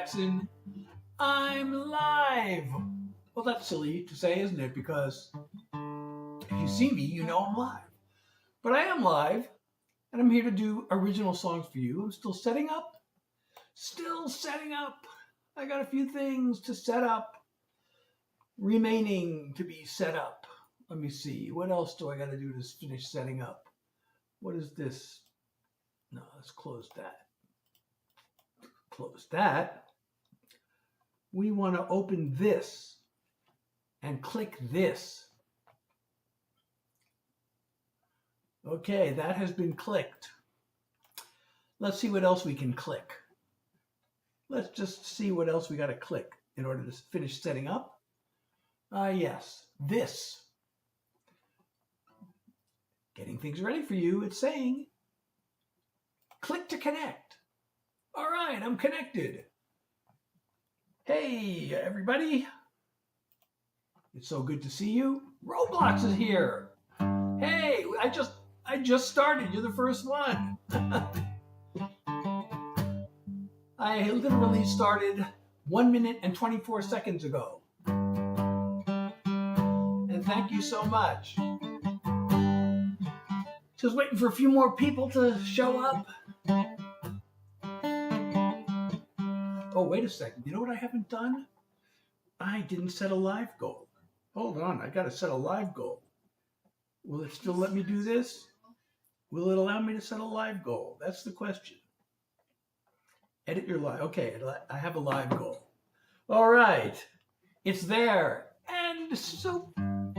Jackson. I'm live. Well, that's silly to say, isn't it? Because if you see me, you know I'm live. But I am live, and I'm here to do original songs for you. I'm still setting up. I got a few things to set up, remaining to be set up. Let me see. What else do I got to do to finish setting up? What is this? No, let's close that. Close that. We want to open this and click this. Okay, that has been clicked. Let's see what else we can click. Let's just see what else we got to click in order to finish setting up. Yes, this. Getting things ready for you. It's saying, click to connect. All right, I'm connected. Hey, everybody. It's so good to see you. Roblox is here. Hey, I just started. You're the first one. I literally started 1 minute and 24 seconds ago. And thank you so much. Just waiting for a few more people to show up. Oh, wait a second. You know what I haven't done? I didn't set a live goal. Hold on. I got to set a live goal. Will it still let me do this? Will it allow me to set a live goal? That's the question. Edit your live. Okay, I have a live goal. All right. It's there. And so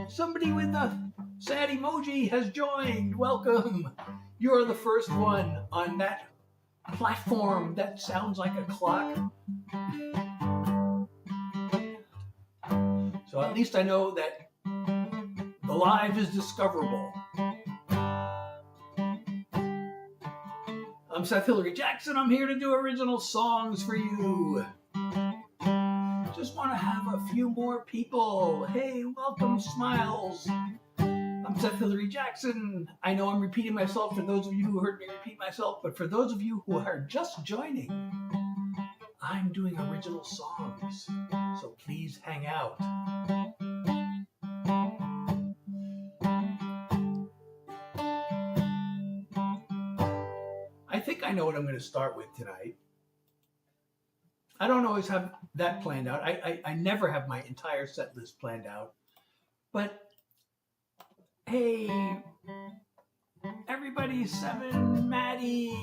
somebody with a sad emoji has joined. Welcome. You're the first one on that platform that sounds like a clock. So at least I know that the live is discoverable. I'm Seth Hilary Jackson. I'm here to do original songs for you. Just want to have a few more people. Hey, welcome, smiles. I'm Seth Hilary Jackson. I know I'm repeating myself for those of you who heard me repeat myself, but for those of you who are just joining, I'm doing original songs, so please hang out. I think I know what I'm going to start with tonight. I don't always have that planned out. I never have my entire set list planned out, but hey, everybody, Seven, Maddie,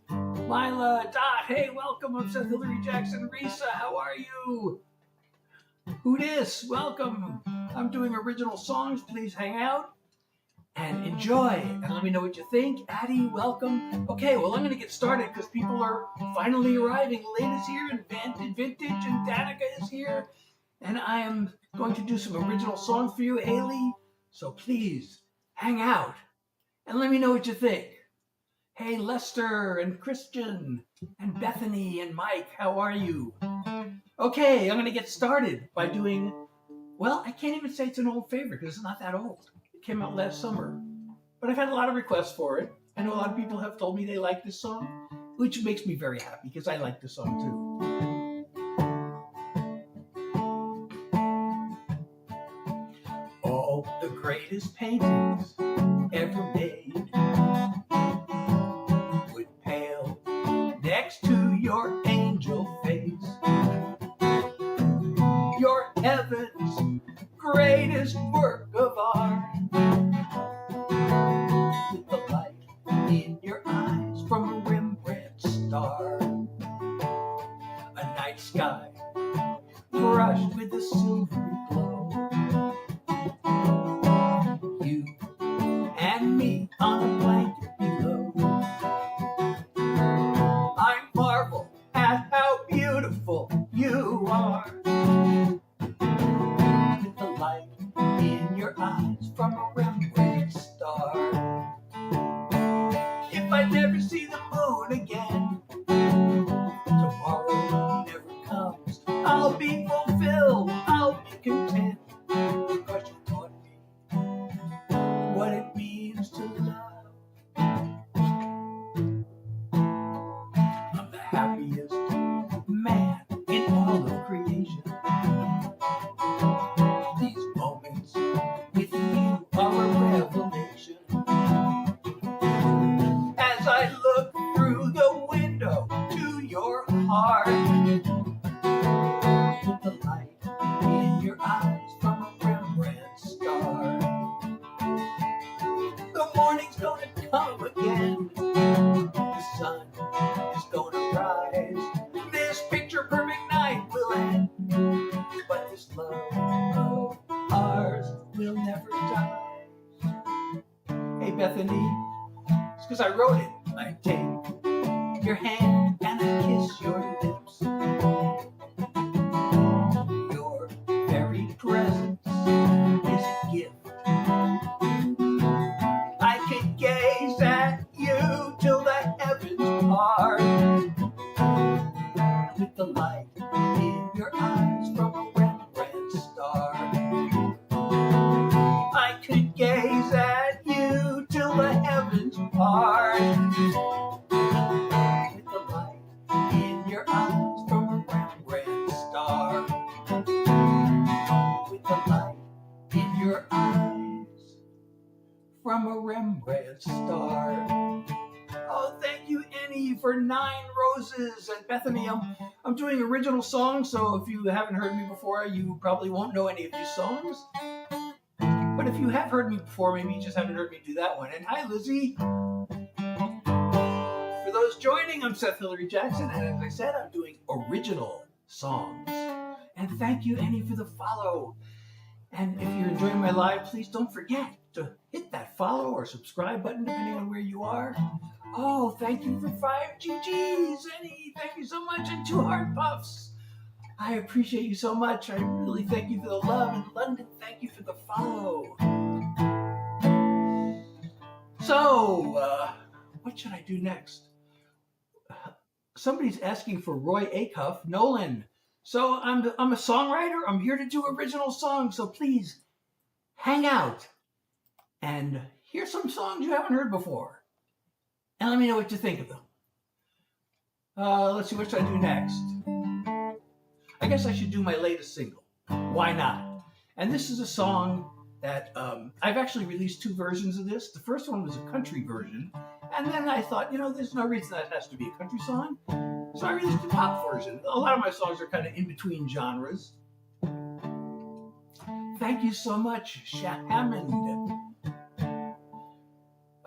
Lila, Dot, hey, welcome. I'm Seth Hilary Jackson. Risa, how are you? Who dis? Welcome. I'm doing original songs. Please hang out and enjoy. And let me know what you think. Addie, welcome. Okay, well, I'm going to get started because people are finally arriving. Lynn is here, and Vintage, and Danica is here. And I am going to do some original songs for you, Haley. So please hang out and let me know what you think. Hey, Lester and Christian and Bethany and Mike, how are you? Okay, I'm going to get started by doing, well, I can't even say it's an old favorite because it's not that old. It came out last summer, but I've had a lot of requests for it. I know a lot of people have told me they like this song, which makes me very happy because I like this song too. All the greatest paintings ever made would pale next to your angel face. You're heaven's greatest work of art, with the light in your eyes from a Rembrandt star. A night sky brushed with a silvery glow. You and me on a blanket below. I marvel at how beautiful you are, with the light in your eyes from a Rembrandt star. If I never see the moon again, tomorrow never comes, I'll be fulfilled, I'll be content, because you taught me what it means to love. I'm the happiest man star. With the light in your eyes from a Rembrandt star. The morning's gonna come again. The sun is gonna rise. This picture perfect night will end. But this love of ours will never die. Hey Bethany, it's because I wrote it. I take your hand and I kiss your lips. Your very presence is a gift. I can gaze at you till the heavens part. With the light in your eyes from a Rembrandt star. I could gaze at you till the heavens part. With the light in your eyes from a Rembrandt star. With the light in your eyes from a Rembrandt star. Oh, thank you, Annie, for 9 roses. And Bethany, I'm doing original songs, so if you haven't heard me before, you probably won't know any of these songs. But if you have heard me before, maybe you just haven't heard me do that one. And hi, Lizzie. For those joining, I'm Seth Hilary Jackson, and as I said, I'm doing original songs. And thank you, Annie, for the follow. And if you're enjoying my live, please don't forget to hit that follow or subscribe button, depending on where you are. Oh, thank you for 5 GGs, Annie. Thank you so much. And 2 heart puffs. I appreciate you so much. I really thank you for the love. And London, thank you for the follow. So, what should I do next? Somebody's asking for Roy Acuff. Nolan. So I'm a songwriter. I'm here to do original songs. So please hang out and hear some songs you haven't heard before. And let me know what you think of them. Let's see, what should I do next? I guess I should do my latest single. Why not? And this is a song that I've actually released 2 versions of this. The first one was a country version. And then I thought, there's no reason that has to be a country song. So I released a pop version. A lot of my songs are kind of in between genres. Thank you so much, Hammond.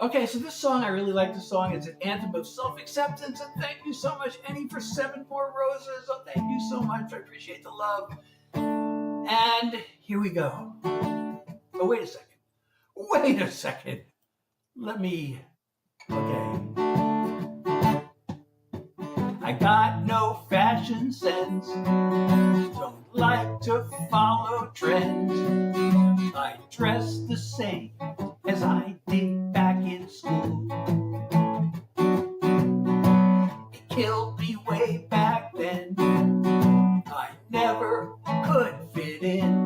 Okay, so this song, I really like this song. It's an anthem of self-acceptance, and thank you so much, Annie, for 7 more roses. Oh, thank you so much. I appreciate the love. And here we go. Oh, wait a second. Wait a second. Okay. I got no fashion sense. Don't like to follow trends. I dress the same as I did back in school. It killed me way back then. I never could fit in.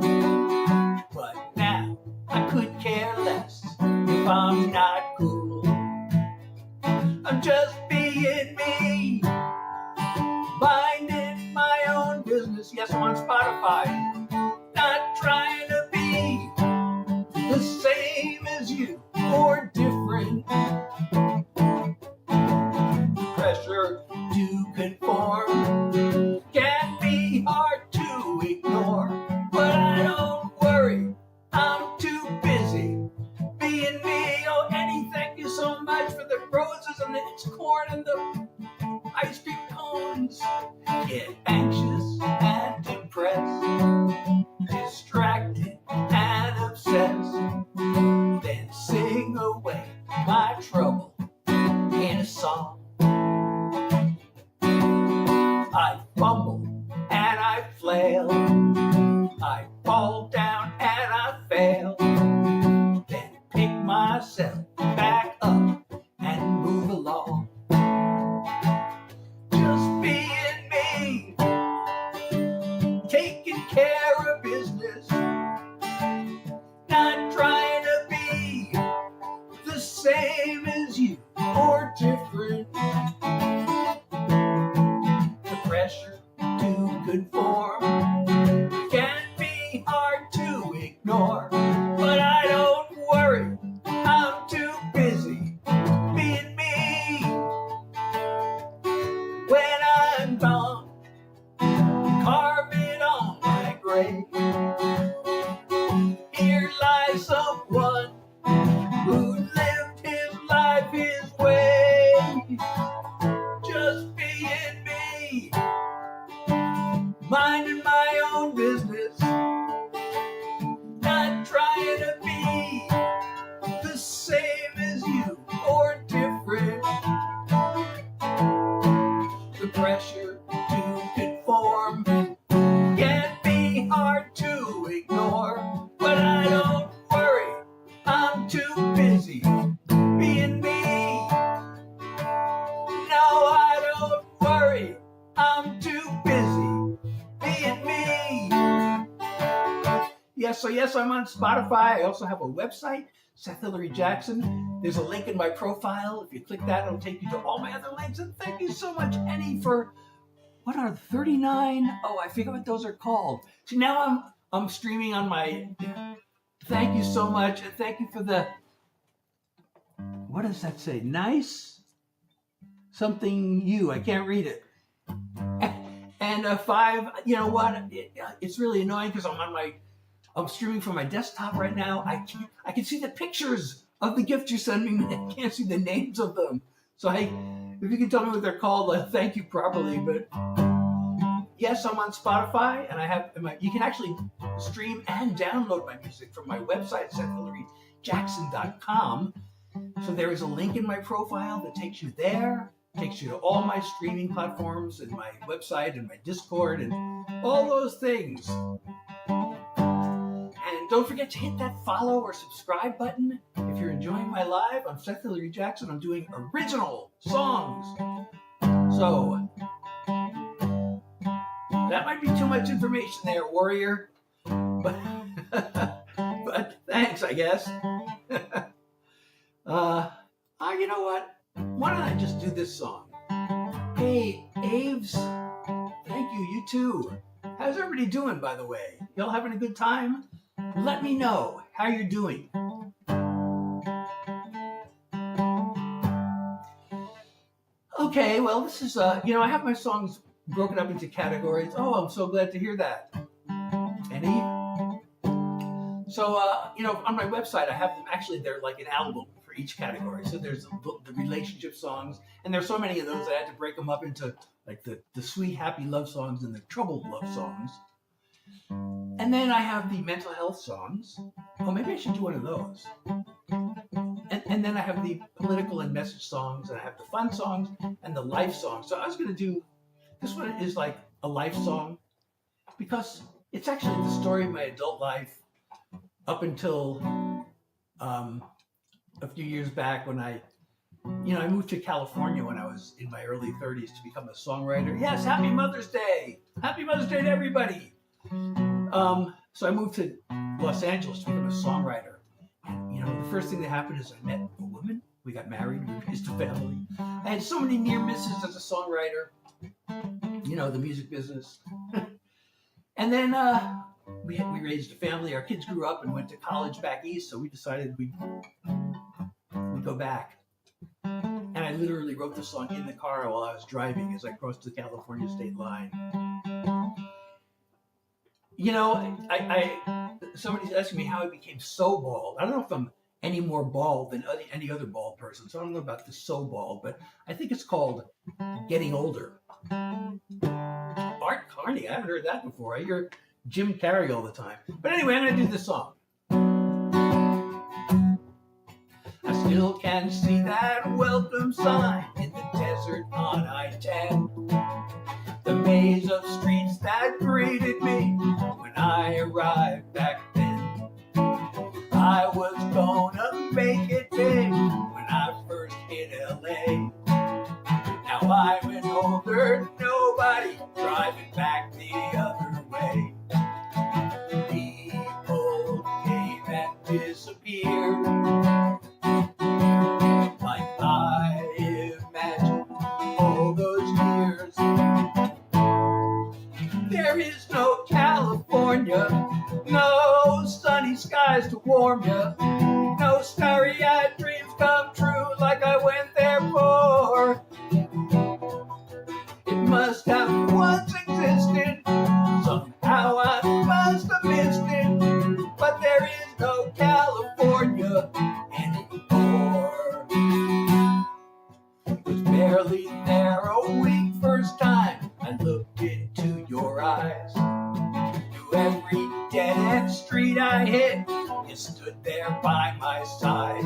But now I could care less if I'm not cool. I'm just being me, minding my own business. Yes, I'm on Spotify. Not trying to be the same as you or different. Pressure to conform can be hard to ignore, but I don't worry, I'm too busy being me. Oh, Annie, thank you so much for the roses and the corn and the ice cream cones. Get anxious and depressed, distracted and obsessed, then sing away my trouble in a song. I fumble and I flail, I fall down and I fail, then pick myself back up and move along. Just being me, taking care of business, not trying to be the same as you or different. The pressure to conform can be hard to ignore, but I don't worry, I'm too busy being me. When I'm gone, way. Here lies someone who lived his life his way. Just being me, minding my own business, not trying to be the same as you or different. The pressure to conform can be hard to ignore, but I don't worry, I'm too busy being me. No, I don't worry, I'm too busy being me. Yes, I'm on Spotify. I also have a website, Seth Hilary Jackson. There's a link in my profile. If you click that, it'll take you to all my other links. And thank you so much, Annie, for what are 39? Oh, I forget what those are called. See, now I'm streaming on my. Thank you so much, and thank you for the. What does that say? Nice something you. I can't read it. And 5. You know what? It's really annoying because I'm streaming from my desktop right now. I can see the pictures of the gifts you're sending me. I can't see the names of them. So if you can tell me what they're called, thank you properly. But yes, I'm on Spotify, and you can actually stream and download my music from my website, SethHilaryJackson.com. So there is a link in my profile that takes you there, takes you to all my streaming platforms and my website and my Discord and all those things. And don't forget to hit that follow or subscribe button if you're enjoying my live. I'm Seth Hilary Jackson. I'm doing original songs. So that might be too much information there, warrior. But thanks, I guess. You know what? Why don't I just do this song? Hey, Aves. Thank you. You too. How's everybody doing, by the way? Y'all having a good time? Let me know how you're doing. Okay, well, this is, I have my songs broken up into categories. Oh, I'm so glad to hear that. Any? So, on my website, I have them actually, they're like an album for each category. So there's the relationship songs, and there's so many of those I had to break them up into like the sweet, happy love songs and the troubled love songs. And then I have the mental health songs. Oh, maybe I should do one of those. And then I have the political and message songs, and I have the fun songs and the life songs. So I was going to do, this one is like a life song because it's actually the story of my adult life up until a few years back when I moved to California when I was in my early 30s to become a songwriter. Yes, Happy Mother's Day! Happy Mother's Day to everybody! So I moved to Los Angeles to become a songwriter. And, the first thing that happened is I met a woman. We got married. We raised a family. I had so many near misses as a songwriter. The music business. And then we raised a family. Our kids grew up and went to college back east, so we decided we'd go back. And I literally wrote the song in the car while I was driving as I crossed the California state line. Somebody's asking me how I became so bald. I don't know if I'm any more bald than any other bald person, so I don't know about the so bald, but I think it's called getting older. Art Carney, I haven't heard that before. I hear Jim Carrey all the time. But anyway, I'm going to do this song. I still can see that welcome sign in the desert on I-10. The maze of streets that greeted me when I arrived back then. I was gonna make it big when I first hit LA. Now I'm an older nobody driving back the other way. People came and disappeared like I imagined all those years. There is no California, no sunny skies to warm ya, no starry-eyed dreams come true like I went there for. It must have once existed, somehow I must your eyes. Through every dead-end street I hit, you stood there by my side.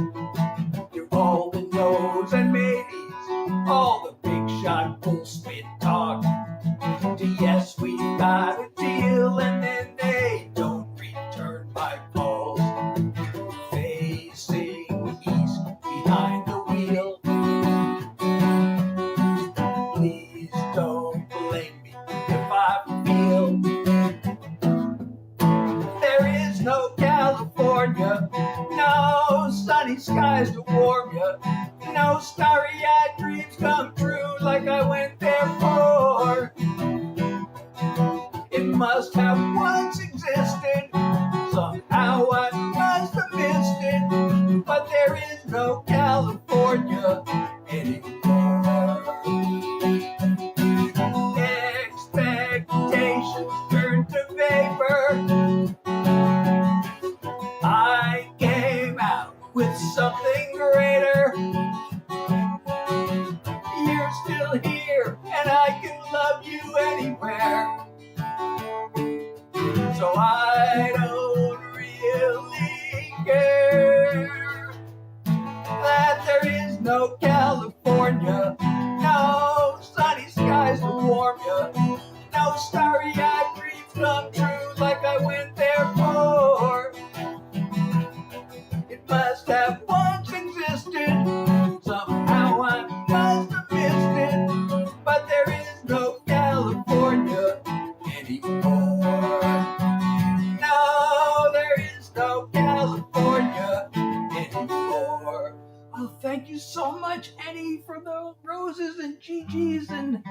Through all the no's and maybes, all the big shot bullspit talk, to yes, we got a deal, and then they don't return my calls. Facing east behind the wheel, please don't blame me if I feel there is no California, no sunny skies to warm you, no starry-eyed dreams come true like I went there for. It must have once existed, somehow I must have missed it, but there is no California anymore. Expectations turn to vapor. I came out with something greater. You're still here, and I can love you anywhere. So I don't really care that there is no California, no sunny skies to warm you, no starry-eyed dreams come true like I went there for. It must have once existed, somehow I must have missed it, but there is no California anymore. No, there is no California anymore. Oh, thank you so much, Eddie, for the roses and GGs, and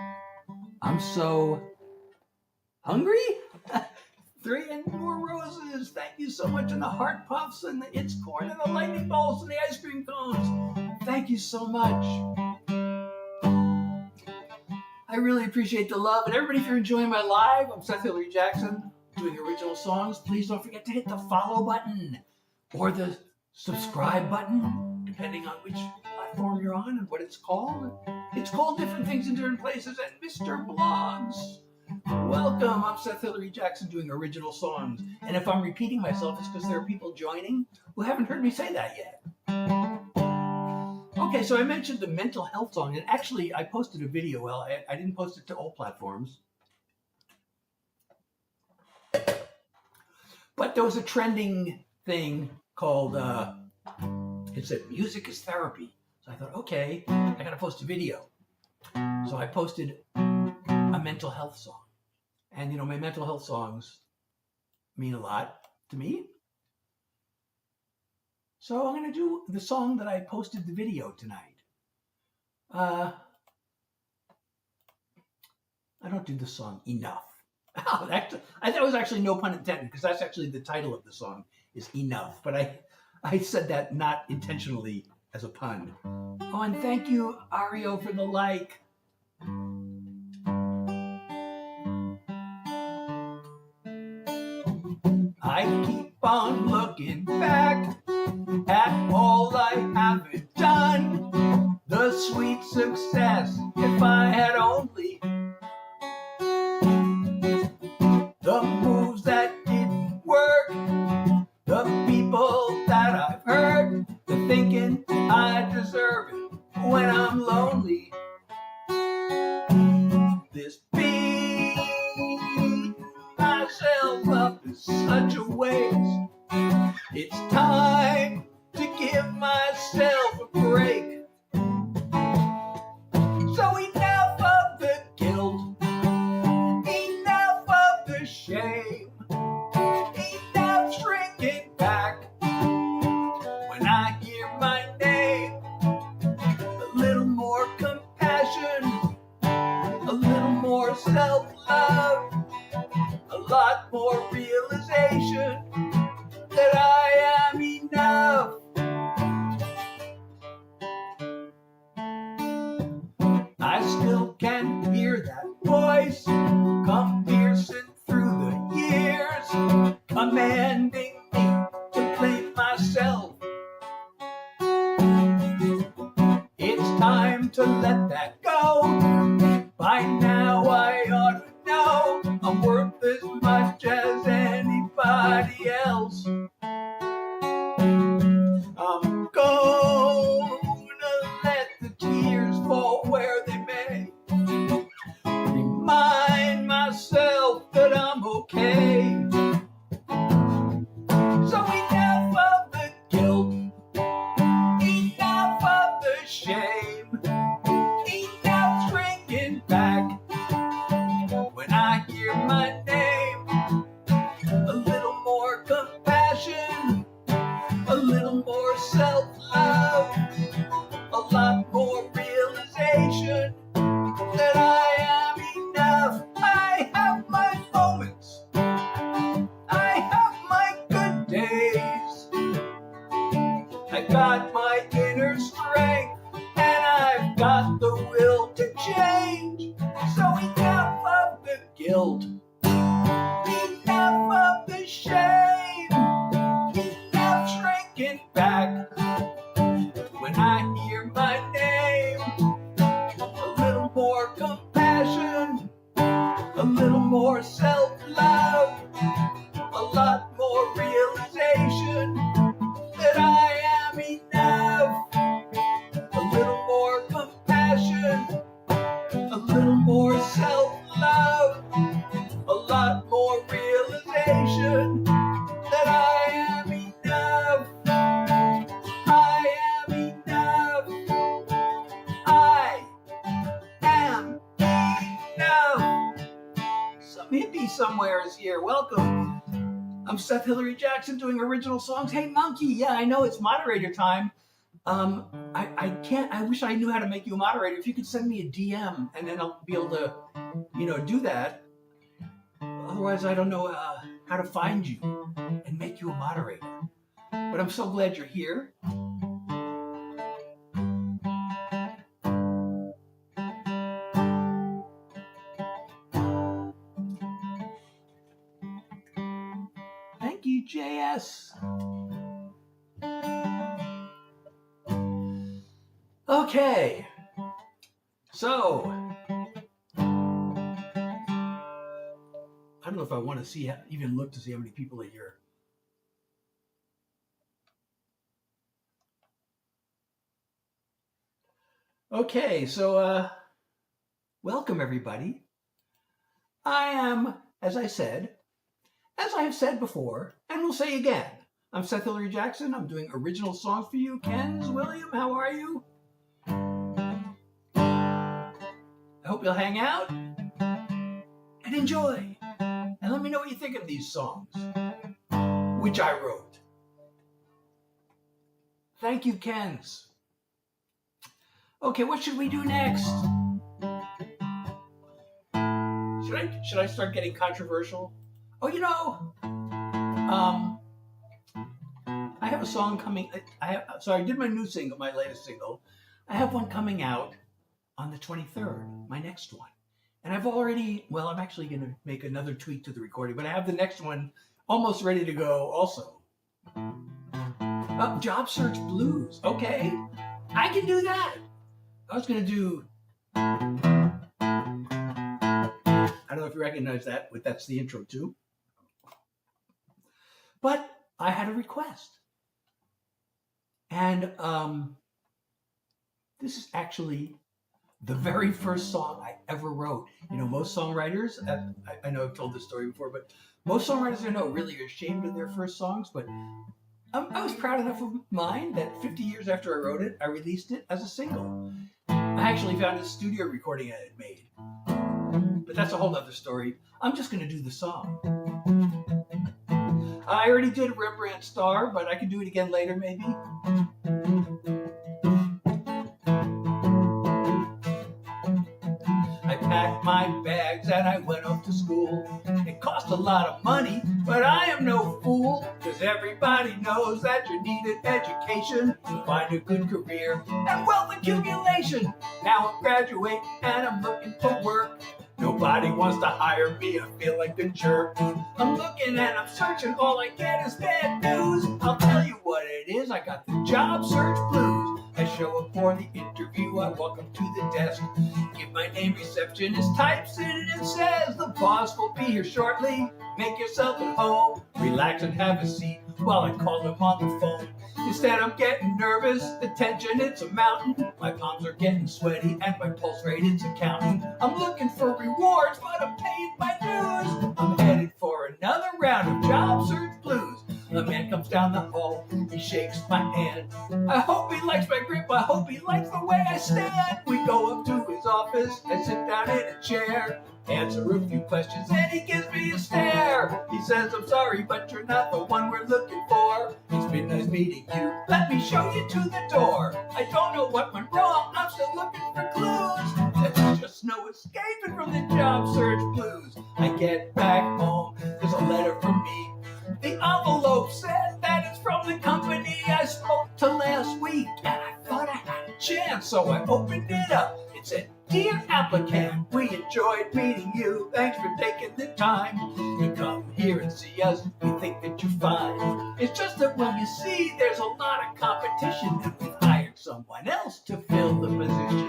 I'm so hungry. 3 and more roses. Thank you so much, and the heart puffs, and the it's corn, and the lightning bolts, and the ice cream cones. Thank you so much. I really appreciate the love. And everybody, if you're enjoying my live, I'm Seth Hilary Jackson, doing original songs. Please don't forget to hit the follow button or the subscribe button, depending on which platform you're on and what it's called. It's called different things in different places. And Mr. Blogs, welcome. I'm Seth Hilary Jackson, doing original songs. And if I'm repeating myself, it's because there are people joining who haven't heard me say that yet. Okay, so I mentioned the mental health song, and actually I posted a video. Well, I didn't post it to all platforms, but there was a trending thing called, it said music is therapy. So I thought, okay, I gotta post a video. So I posted a mental health song. And you know, my mental health songs mean a lot to me. So I'm going to do the song that I posted the video tonight. I don't do the song enough. That was actually no pun intended, because that's actually the title of the song is Enough. But I said that not intentionally as a pun. Oh, and thank you, Ario, for the like. I keep on looking back at all I haven't done, the sweet success, if I had only, the moves that didn't work, the people that I've hurt, the thinking I deserve it when I'm lonely. This beating myself up is such a waste. It's time to give myself a break. So enough of the guilt, enough of the shame, enough shrinking back when I hear my name. A little more compassion, a little more self-love, a lot more realization that I am enough. I still can hear that voice come piercing through the years, commanding me to blame myself. It's time to let that go. By now I ought to know I'm worth as much as anybody else. I'm gonna let the tears fall where they may. Remind myself that I'm okay. So enough of the guilt, enough of the shame, enough shrinking back when I hear my name. A little more compassion, a little more self-love, a lot more realization that I am enough. I have my moments, I have my good days, I got my inner strength, and I've got the will to change. So enough of the guilt, enough of the shame, enough shrinking back when I hear my name. A little more compassion, a little more self-love, a lot more realization that I am enough. A little more compassion, a little more self-love, a lot more realization that I am enough. I am enough. I am enough. Some hippie somewhere is here. Welcome. I'm Seth Hilary Jackson doing original songs. Hey, Monkey. Yeah, I know it's moderator time. I can't. I wish I knew how to make you a moderator. If you could send me a DM, and then I'll be able to, do that. Otherwise, I don't know how to find you and make you a moderator. But I'm so glad you're here. Thank you, JS. Okay, so I don't know if I want to see, even look to see how many people are here. Okay, so welcome everybody. I am, as I have said before, and will say again, I'm Seth Hilary Jackson. I'm doing original songs for you. Ken's, William, how are you? I hope you'll hang out and enjoy. And let me know what you think of these songs, which I wrote. Thank you, Ken's. Okay, what should we do next? Should I start getting controversial? Oh, I have a song coming. I did my new single, my latest single. I have one coming out on the 23rd, my next one. And I'm actually going to make another tweak to the recording, but I have the next one almost ready to go also. Job Search Blues. Okay, I can do that. I was going to do, I don't know if you recognize that, but that's the intro too. But I had a request. And this is actually the very first song I ever wrote. Most songwriters, I know I've told this story before, but most songwriters I know really are ashamed of their first songs, but I was proud enough of mine that 50 years after I wrote it, I released it as a single. I actually found a studio recording I had made. But that's a whole other story. I'm just going to do the song. I already did Rembrandt Star, but I can do it again later maybe. I packed my bags and I went off to school. It cost a lot of money, but I am no fool, because everybody knows that you need an education to find a good career and wealth accumulation. Now I'm graduating and I'm looking for work. Nobody wants to hire me, I feel like a jerk. I'm looking and I'm searching, all I get is bad news. I'll tell you what it is, I got the job search blues. I show up for the interview. I walk up to the desk, give my name, receptionist types in and says, the boss will be here shortly. Make yourself at home, relax and have a seat while I call him on the phone. Instead I'm getting nervous, the tension it's a mountain. My palms are getting sweaty and my pulse rate it's a counting. I'm looking for rewards but I'm paying my dues. I'm headed for another round of job search blues. A man comes down the hall, he shakes my hand. I hope he likes my grip, I hope he likes the way I stand. We go up to his office, I sit down in a chair, answer a few questions and he gives me a stare. He says, I'm sorry, but you're not the one we're looking for. It's been nice meeting you, let me show you to the door. I don't know what went wrong, I'm still looking for clues. There's just no escaping from the job search blues. I get back home, there's a letter from me. The envelope said that it's from the company I spoke to last week, and I thought I had a chance, so I opened it up. It said, Dear applicant, we enjoyed meeting you. Thanks for taking the time to come here and see us. We think that you're fine. It's just that, well, you see, there's a lot of competition, and we've hired someone else to fill the position.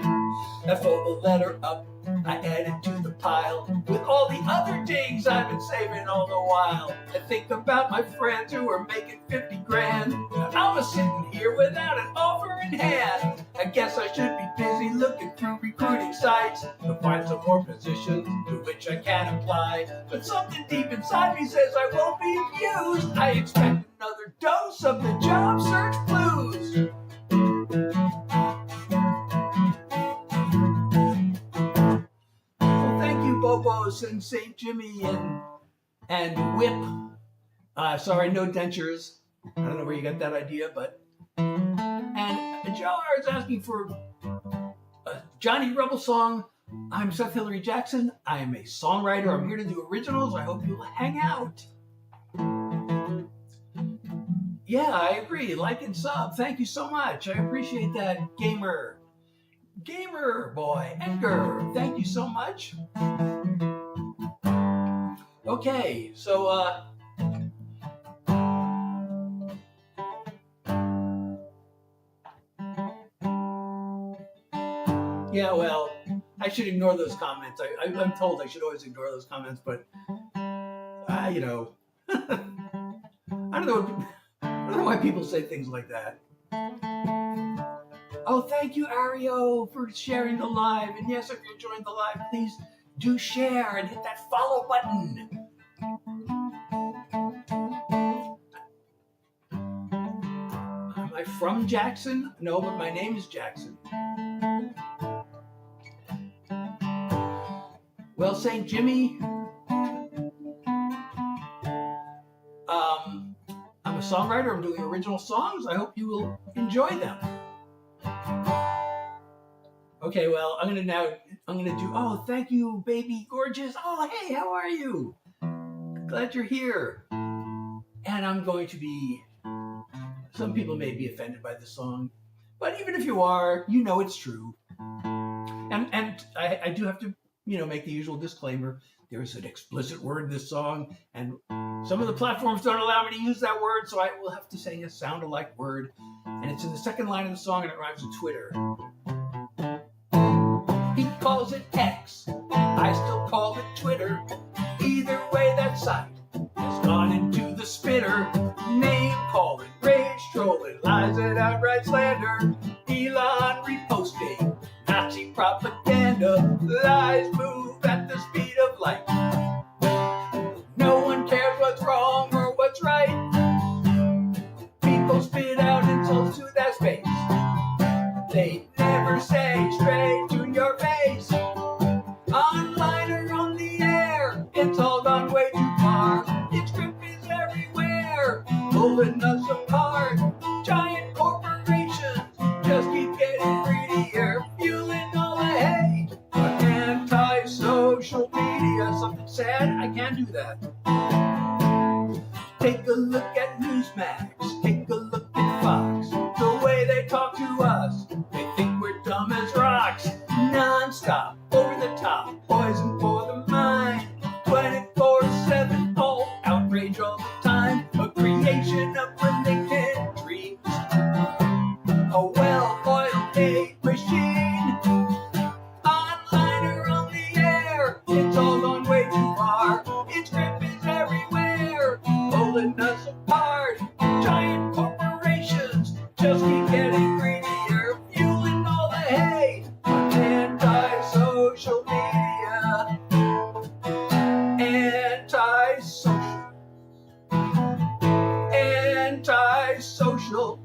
I fold the letter up, I add it to the pile with all the other dings I've been saving all the while. I think about my friends who are making 50 grand. I'm a sitting here without an offer in hand. I guess I should be busy looking through recruiting sites to find some more positions to which I can apply. But something deep inside me says I won't be abused. I expect another dose of the job search blues. Bobos and St. Jimmy and Whip. Sorry, no dentures. I don't know where you got that idea, but. And Jar is asking for a Johnny Rebel song. I'm Seth Hilary Jackson. I am a songwriter. I'm here to do originals. I hope you'll hang out. Yeah, I agree. Like and sub. Thank you so much. I appreciate that, Gamer boy, Edgar. Thank you so much. Okay, so yeah, well, I should ignore those comments. I'm told I should always ignore those comments, but you know, I don't know why people say things like that. Oh, thank you, Ario, for sharing the live. And yes, if you're enjoying the live, please do share and hit that follow button. Am I from Jackson? No, but my name is Jackson. Well, St. Jimmy, I'm a songwriter. I'm doing original songs. I hope you will enjoy them. Okay, well, I'm gonna do, oh, thank you, baby gorgeous. Oh, hey, how are you? Glad you're here. And I'm going to be, some people may be offended by the song, but even if you are, you know it's true. And I do have to, make the usual disclaimer. There's an explicit word in this song, and some of the platforms don't allow me to use that word, so I will have to say a sound-alike word. And it's in the second line of the song, and it rhymes with Twitter. He calls it X, I still call it Twitter. Either way, that site has gone into the spitter. Name calling, rage trolling, lies and outright slander. Elon reposting, Nazi propaganda. Lies move at the speed of light. No one cares what's wrong or what's right. People spit out insults to that space. They never say straight to your face. Online or on the air, it's all gone way too far. Its grip is everywhere, pulling us apart. Giant corporations just keep getting greedier, fueling all the hate. But anti-social media, something sad, I can't do that. Take a look at Newsmax, take a look at Fox. The way they talk to us, they think we're dumb as rocks. Non-stop, over the top, poison for the mind. 24/7, all outrage all the time. A creation of malignant dreams. A well-oiled Antisocial. Antisocial.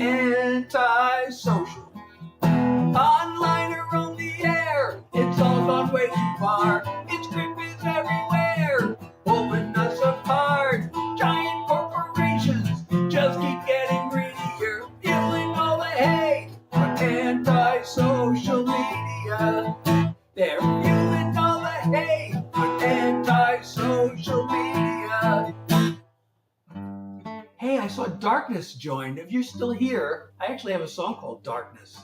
Antisocial. Online or on the air, it's all gone way too far. Its grip is everywhere, pulling us apart. Giant corporations just keep getting greedier, fueling all the hate on anti-social media. They're fueling all the hate on anti-social media. Hey, I saw Darkness joined. If you're still here, I actually have a song called Darkness.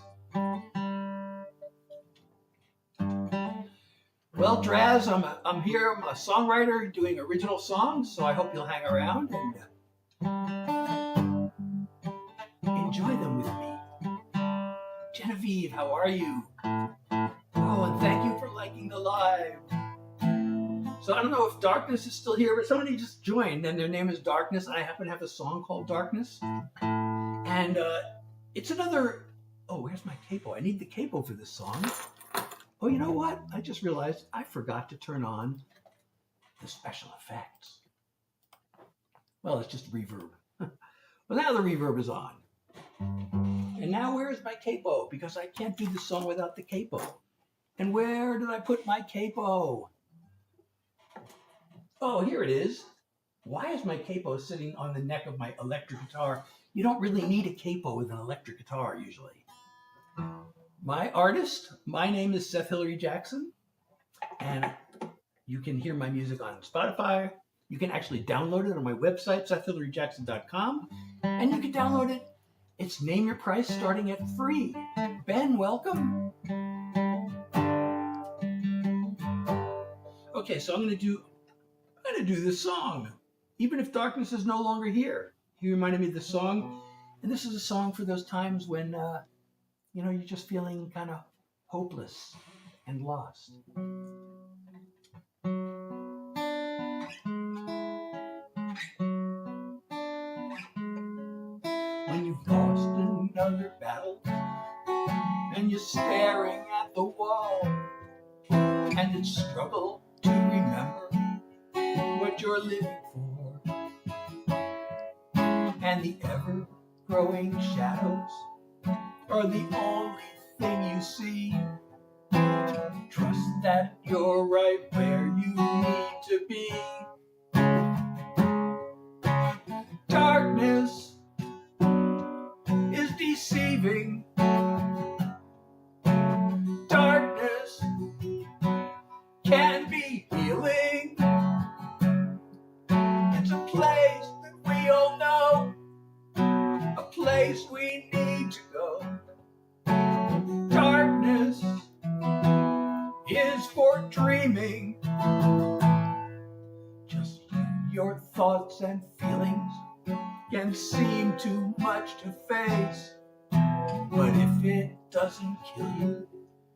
Well, Draz, I'm here. I'm a songwriter doing original songs, so I hope you'll hang around and enjoy them with me. Genevieve, how are you? Oh, and thank you for liking the live. So I don't know if Darkness is still here, but somebody just joined, and their name is Darkness. I happen to have a song called Darkness, and it's another. Oh, where's my capo? I need the capo for this song. Oh, you know what? I just realized I forgot to turn on the special effects. Well, it's just reverb. Well, now the reverb is on. And now where is my capo? Because I can't do this song without the capo. And where did I put my capo? Oh, here it is. Why is my capo sitting on the neck of my electric guitar? You don't really need a capo with an electric guitar usually. My artist, my name is Seth Hilary Jackson, and you can hear my music on Spotify. You can actually download it on my website, SethHilaryJackson.com, and you can download it. It's Name Your Price starting at free. Ben, welcome. Okay, so I'm gonna do this song, even if Darkness is no longer here. He reminded me of this song, and this is a song for those times when you're just feeling kind of hopeless and lost. When you've lost another battle and you're staring at the wall and it's struggle to remember what you're living for, and the ever-growing shadows are the only thing you see. Trust that you're right where you need to be. Darkness is deceiving. Darkness can be healing. It's a place that we all know, a place we need to go. Darkness is for dreaming. Just your thoughts and feelings can seem too much to face. But if it doesn't kill you,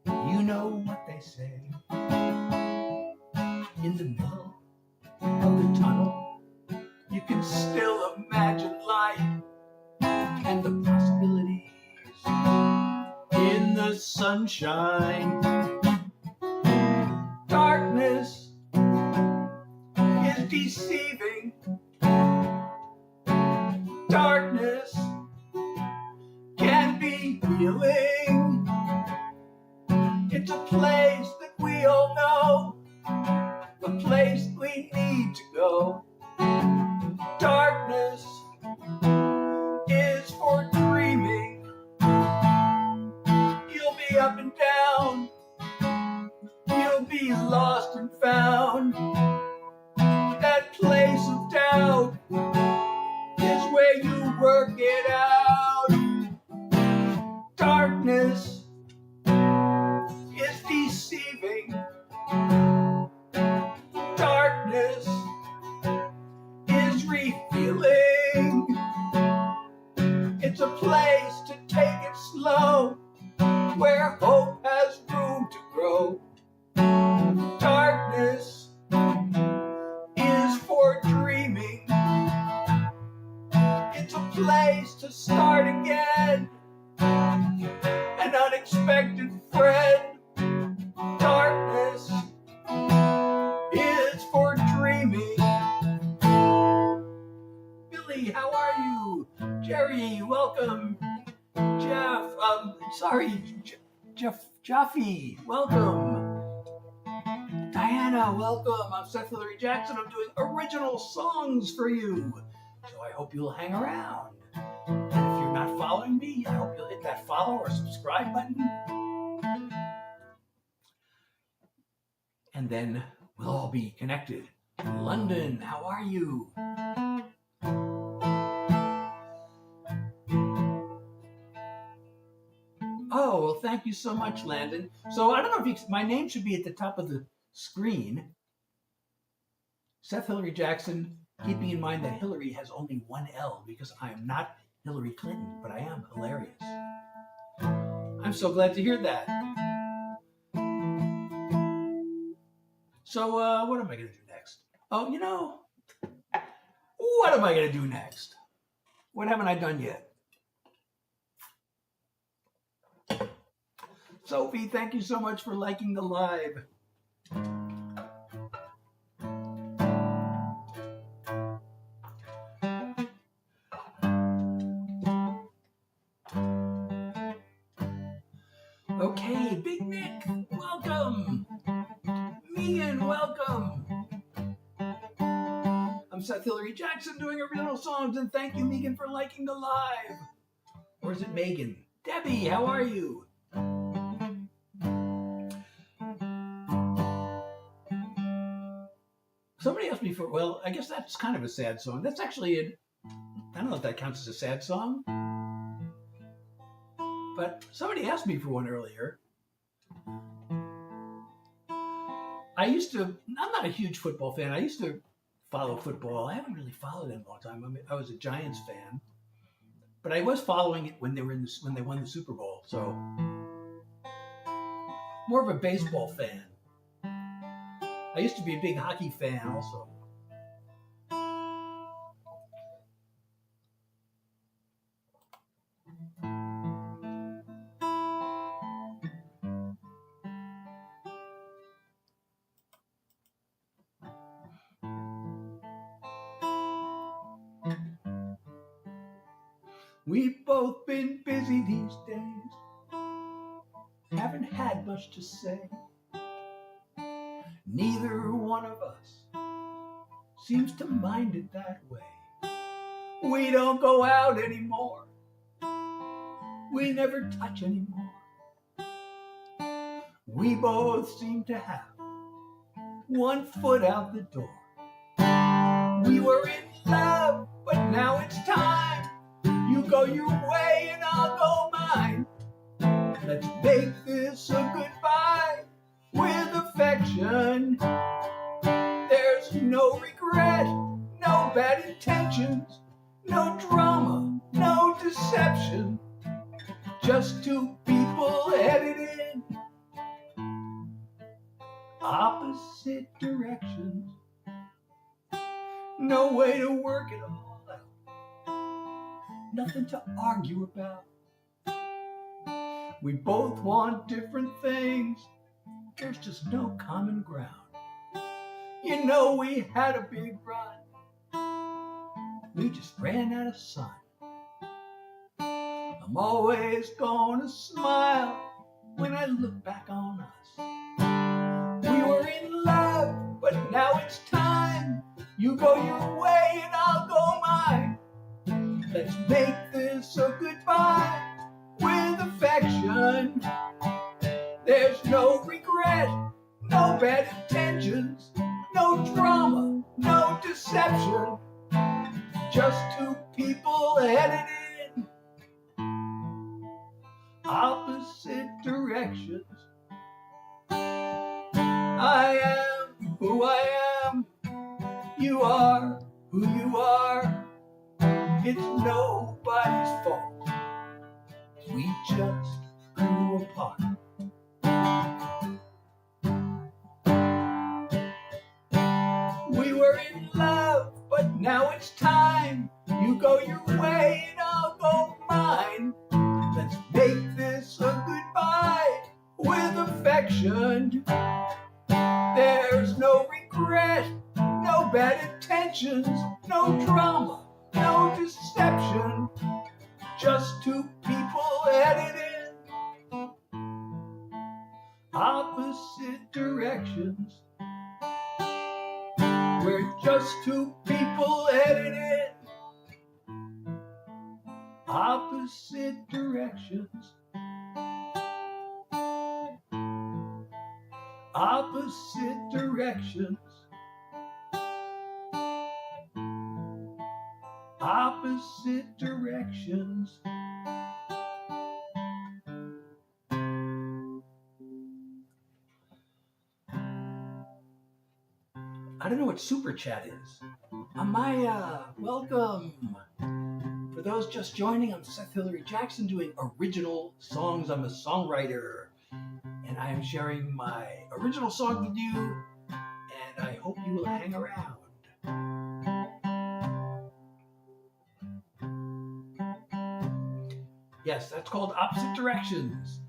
you know what they say. In the middle of the tunnel, you can still imagine light and the possibilities in the sunshine. Darkness is deceiving. Darkness can be healing. It's a place that we all know, a place we need to go. Darkness is for dreaming. You'll be up and down, you'll be lost and found. That place of doubt is where you work it out. Darkness is deceiving. Darkness is revealing. It's a place to take it slow, where hope has room to grow. Darkness is for dreaming. It's a place to start again, an unexpected friend. Darkness is for welcome. Jeff, Jeffy, welcome. Diana, welcome. I'm Seth Hilary Jackson. I'm doing original songs for you. So I hope you'll hang around. And if you're not following me, I hope you'll hit that follow or subscribe button. And then we'll all be connected. London, how are you? Oh, well, thank you so much, Landon. So I don't know if my name should be at the top of the screen. Seth Hilary Jackson, keeping in mind that Hillary has only one L because I am not Hillary Clinton, but I am hilarious. I'm so glad to hear that. So what am I going to do next? Oh, what am I going to do next? What haven't I done yet? Sophie, thank you so much for liking the live. Okay, Big Nick, welcome. Megan, welcome. I'm Seth Hilary Jackson doing original songs, and thank you, Megan, for liking the live. Or is it Megan? Debbie, how are you? Somebody asked me well, I guess that's kind of a sad song. That's actually I don't know if that counts as a sad song. But somebody asked me for one earlier. I'm not a huge football fan. I used to follow football. I haven't really followed it in a long time. I was a Giants fan. But I was following it when they won the Super Bowl. So more of a baseball fan. I used to be a big hockey fan also. We've both been busy these days, haven't had much to say. Neither one of us seems to mind it that way. We don't go out anymore, we never touch anymore. We both seem to have one foot out the door. We were in love, but now it's time. You go your way and I'll go mine. Let's make this a goodbye with affection. There's no regret, no bad intentions, no drama, no deception. Just two people headed in opposite directions. No way to work it all out, nothing to argue about. We both want different things, there's just no common ground. You know we had a big run, we just ran out of sun. I'm always gonna smile when I look back on us. We were in love, but now it's time. You go your way and I'll go mine. Let's make this a goodbye with affection. There's no regret, no bad intentions, no drama, no deception. Just two people headed in opposite directions. I am who I am, you are who you are. It's nobody's fault, we just grew apart. We were in love, but now it's time. You go your way and I'll go mine. Let's make this a goodbye with affection. There's no regret, no bad intentions, no drama, no deception. just two people headed in opposite directions. We're just two people headed in opposite directions. Opposite directions. Opposite directions. I don't know what Super Chat is. Amaya, welcome. For those just joining, I'm Seth Hilary Jackson doing original songs. I'm a songwriter, and I am sharing my original song with you, and I hope you will hang around. Yes, that's called Opposite Directions.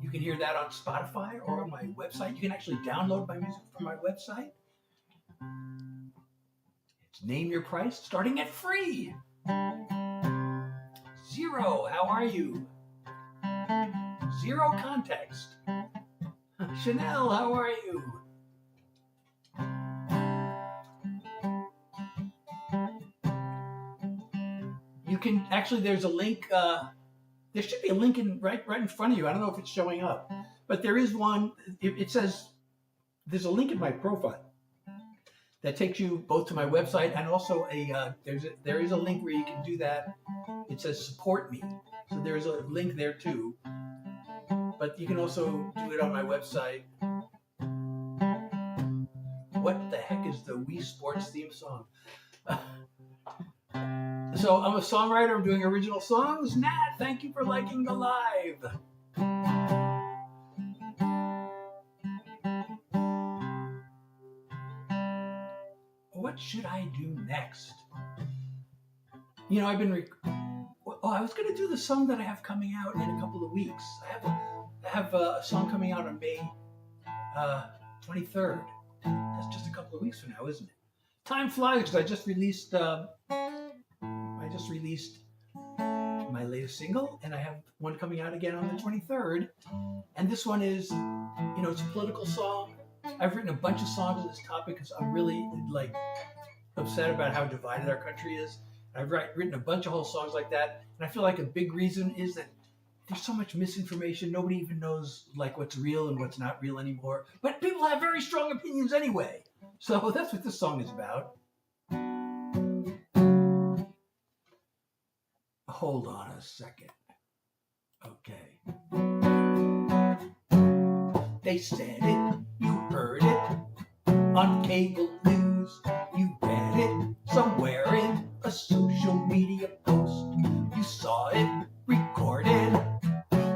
You can hear that on Spotify or on my website. You can actually download my music from my website. It's Name Your Price, starting at free. Zero, how are you? Zero context. Chanel, how are you? You can actually, there's a link. There should be a link right in front of you. I don't know if it's showing up, but there is one. It says there's a link in my profile that takes you both to my website and also there is a link where you can do that. It says support me, so there's a link there too. But you can also do it on my website. What the heck is the Wii Sports theme song? So I'm a songwriter. I'm doing original songs. Nat, thank you for liking the live. What should I do next? You know, I've been. I was going to do the song that I have coming out in a couple of weeks. I have a song coming out on May 23rd. That's just a couple of weeks from now, isn't it? Time flies because I just released my latest single, and I have one coming out again on the 23rd. And this one is, it's a political song. I've written a bunch of songs on this topic because I'm really upset about how divided our country is. I've written a bunch of whole songs like that, and I feel like a big reason is that there's so much misinformation. Nobody even knows what's real and what's not real anymore. But people have very strong opinions anyway. So that's what this song is about. Hold on a second. Okay. They said it, you heard it on cable news. You read it somewhere in a social media post. You saw it recorded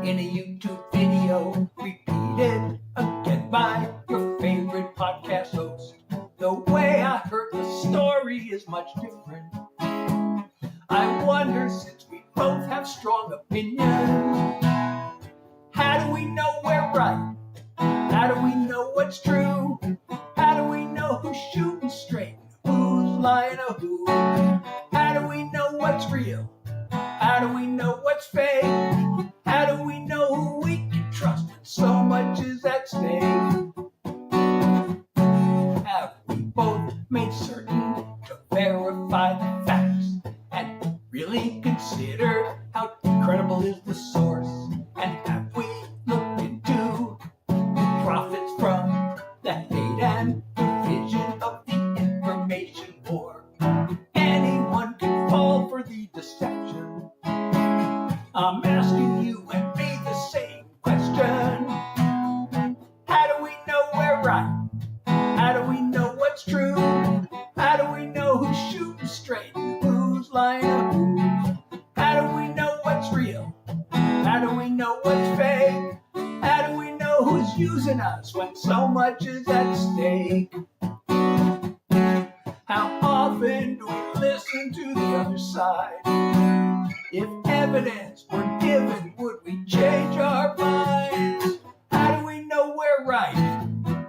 in a YouTube video, repeated again by your favorite podcast host. The way I heard the story is much different. I wonder, since we both have strong opinions, how do we know we're right? How do we know what's true? How do we know who's shooting straight? Who's lying to who? How do we know what's real? How do we know what's fake? How do we know who we can trust when so much is at stake? Have we both made certain to verify the facts and really considered how credible is the source? And have we looked into who profits from the hate and division of the information war? Anyone can fall for the deception. I'm asking you and me the same question. How do we know we're right? How do we know what's true? How do we know who's shooting straight and who's lying to who? How do we know what's real? How do we know what's fake? How do we know who's using us when so much is at stake? How often do we listen to the other side? If evidence were given, would we change our minds? How do we know we're right?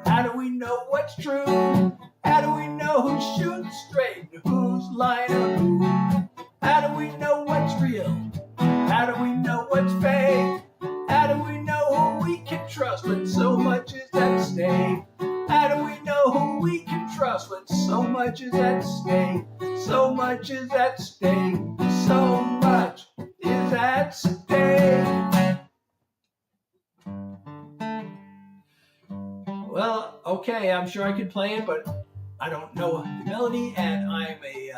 How do we know what's true? How do we know who's shooting straight and who's lying to who? How do we trust when so much is at stake. So much is at stake. So much is at stake. Well, okay, I'm sure I could play it, but I don't know the melody, and I'm a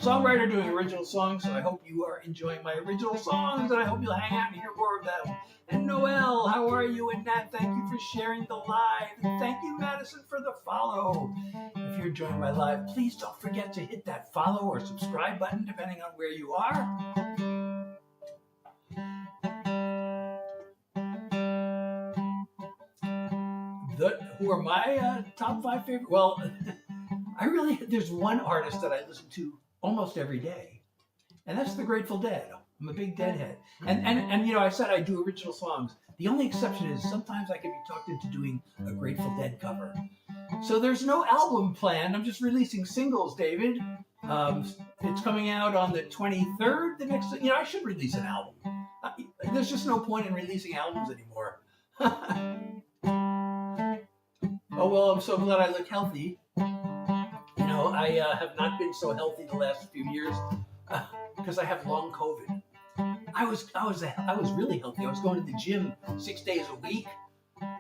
songwriter doing original songs, so I hope you are enjoying my original songs, and I hope you'll hang out and hear more of them. And Noel, how are you? And Nat, thank you for sharing the live. And thank you, Madison, for the follow. If you're enjoying my live, please don't forget to hit that follow or subscribe button, depending on where you are. Who are my top 5 favorite? Well, there's one artist that I listen to almost every day, and that's the Grateful Dead. I'm a big Deadhead. And you know, I said I do original songs. The only exception is sometimes I can be talked into doing a Grateful Dead cover. So there's no album planned. I'm just releasing singles, David. It's coming out on the 23rd. I should release an album. There's just no point in releasing albums anymore. Oh, well, I'm so glad I look healthy. You know, I have not been so healthy the last few years because I have long COVID. I was really healthy. I was going to the gym 6 days a week.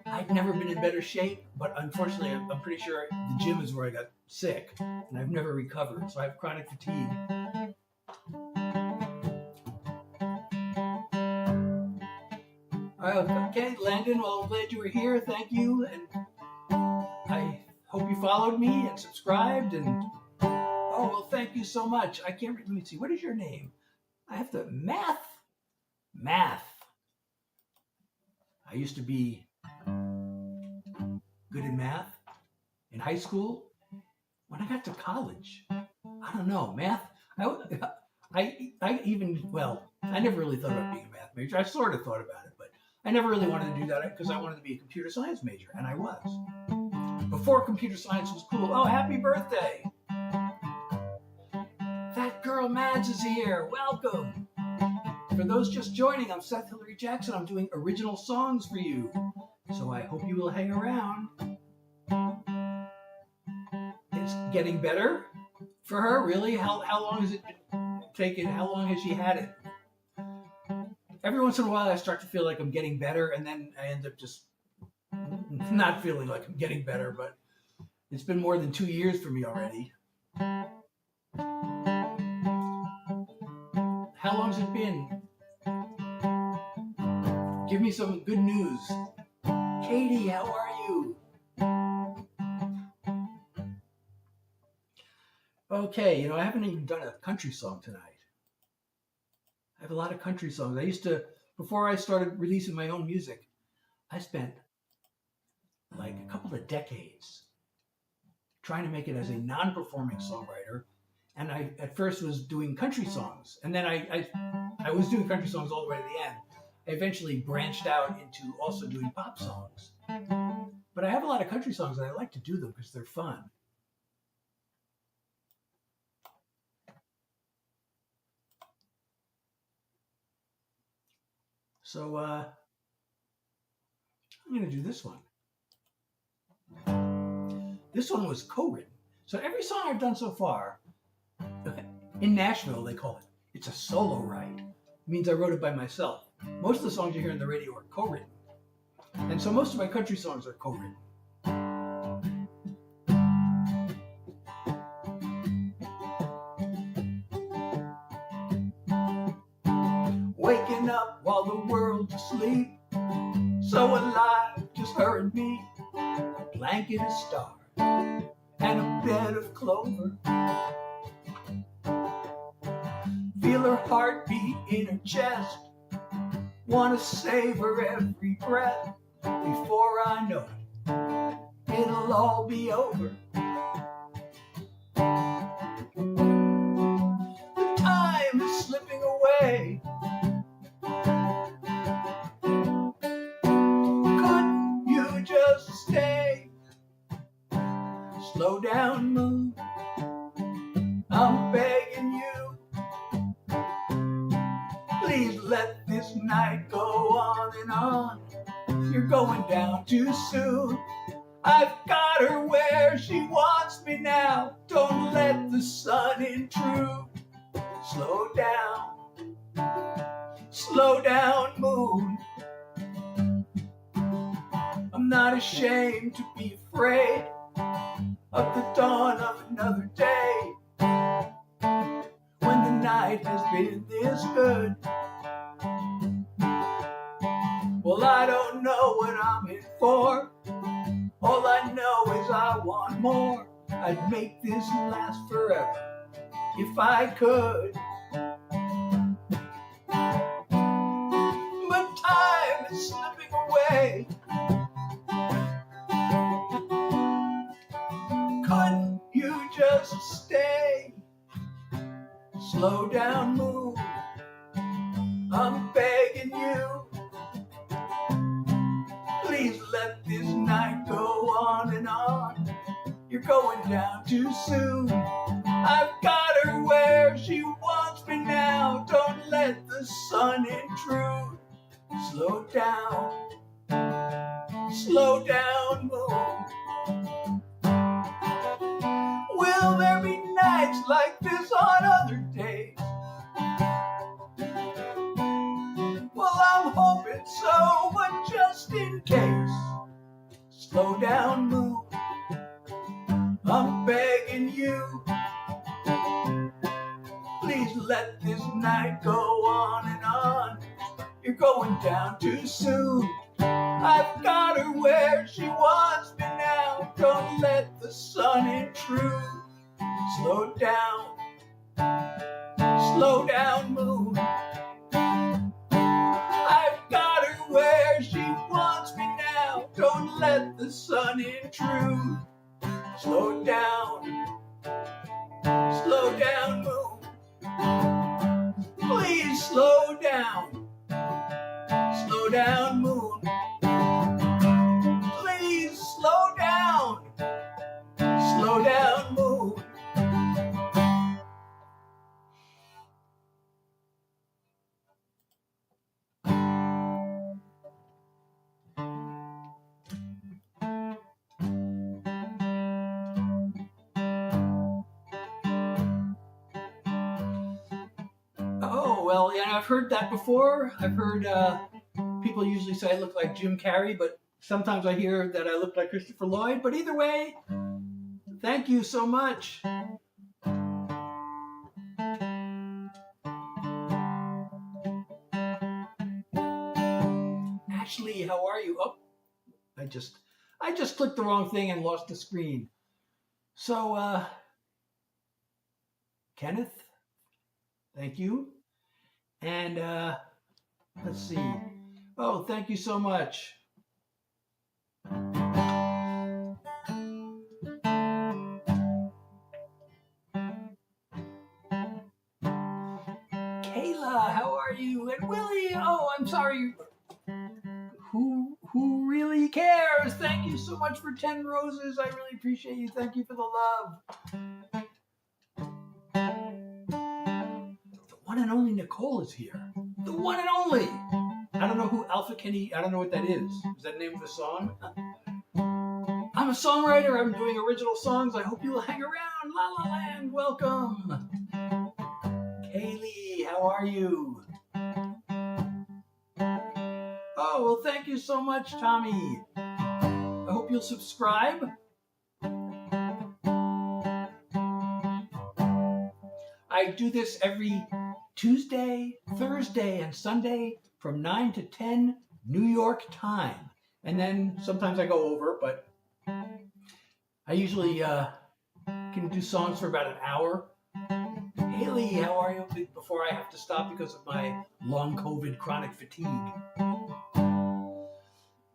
I'd never been in better shape, but unfortunately, I'm pretty sure the gym is where I got sick, and I've never recovered, so I have chronic fatigue. Okay, Landon, well, I'm glad you were here. Thank you, and I hope you followed me and subscribed, and oh, well, thank you so much. I can't let me see. What is your name? I have to math. I used to be good in math in high school. When I got to college, I don't know, math. I never really thought about being a math major. I sort of thought about it, but I never really wanted to do that because I wanted to be a computer science major, and I was. Before computer science was cool. Oh, happy birthday! That girl Mads is here. Welcome. For those just joining, I'm Seth Hilary Jackson. I'm doing original songs for you. So I hope you will hang around. It's getting better for her, really? How long has it been taken? How long has she had it? Every once in a while I start to feel like I'm getting better, and then I end up just not feeling like I'm getting better, but it's been more than 2 years for me already. How long's it been? Give me some good news. Katie, how are you? Okay, I haven't even done a country song tonight. I have a lot of country songs. Before I started releasing my own music, I spent like a couple of decades trying to make it as a non-performing songwriter. And I at first was doing country songs. And then I was doing country songs all the way to the end. I eventually branched out into also doing pop songs. But I have a lot of country songs and I like to do them because they're fun. So I'm going to do this one. This one was co-written. So every song I've done so far, in Nashville they call it, it's a solo write. It means I wrote it by myself. Most of the songs you hear on the radio are co-written. And so most of my country songs are co-written. Waking up while the world's asleep, so alive, just her and me, a blanket of stars and a bed of clover. Feel her heartbeat in her chest, wanna savor every breath. Before I know it, it'll all be over. The time is slipping away. Couldn't you just stay? Slow down, moon, I'm begging you. Please let this night go on and on. You're going down too soon. I've got her where she wants me now. Don't let the sun intrude. Slow down, moon. I'm not ashamed to be afraid of the dawn of another day. When the night has been this good, well, I don't know what I'm in for. All I know is I want more. I'd make this last forever if I could. But time is slipping away. Couldn't you just stay? Slow down, moon. I'm begging you. Please let this night go on and on. You're going down too soon. I've got her where she wants me now. Don't let the sun intrude. Slow down, moon. Will there be nights like this on other days? Well, I'm hoping so, but just in case. Slow down, moon. I'm begging you. Please let this night go on and on. You're going down too soon. I've got her where she wants me now. Don't let the sun intrude. Slow down, moon. I've got her where she wants me now. Don't let the sun intrude. Slow down, moon. Please slow down, moon. Please slow down, moon. Oh, well, yeah, I've heard that before. I've heard people usually say I look like Jim Carrey, but sometimes I hear that I look like Christopher Lloyd. But either way, thank you so much. Ashley, how are you? Oh, I just clicked the wrong thing and lost the screen. So, Kenneth, thank you. And let's see. Oh, thank you so much. Kayla, how are you? And Willie, oh, I'm sorry. Who really cares? Thank you so much for 10 roses. I really appreciate you. Thank you for the love. The one and only Nicole is here. The one and only. I don't know who Alpha Kenny, I don't know what that is. Is that the name of the song? I'm a songwriter. I'm doing original songs. I hope you'll hang around. La La Land, welcome. Kaylee, how are you? Oh, well, thank you so much, Tommy. I hope you'll subscribe. I do this every Tuesday, Thursday, and Sunday from 9 to 10 New York time. And then sometimes I go over, but I usually can do songs for about an hour. Haley, how are you? Before I have to stop because of my long COVID chronic fatigue.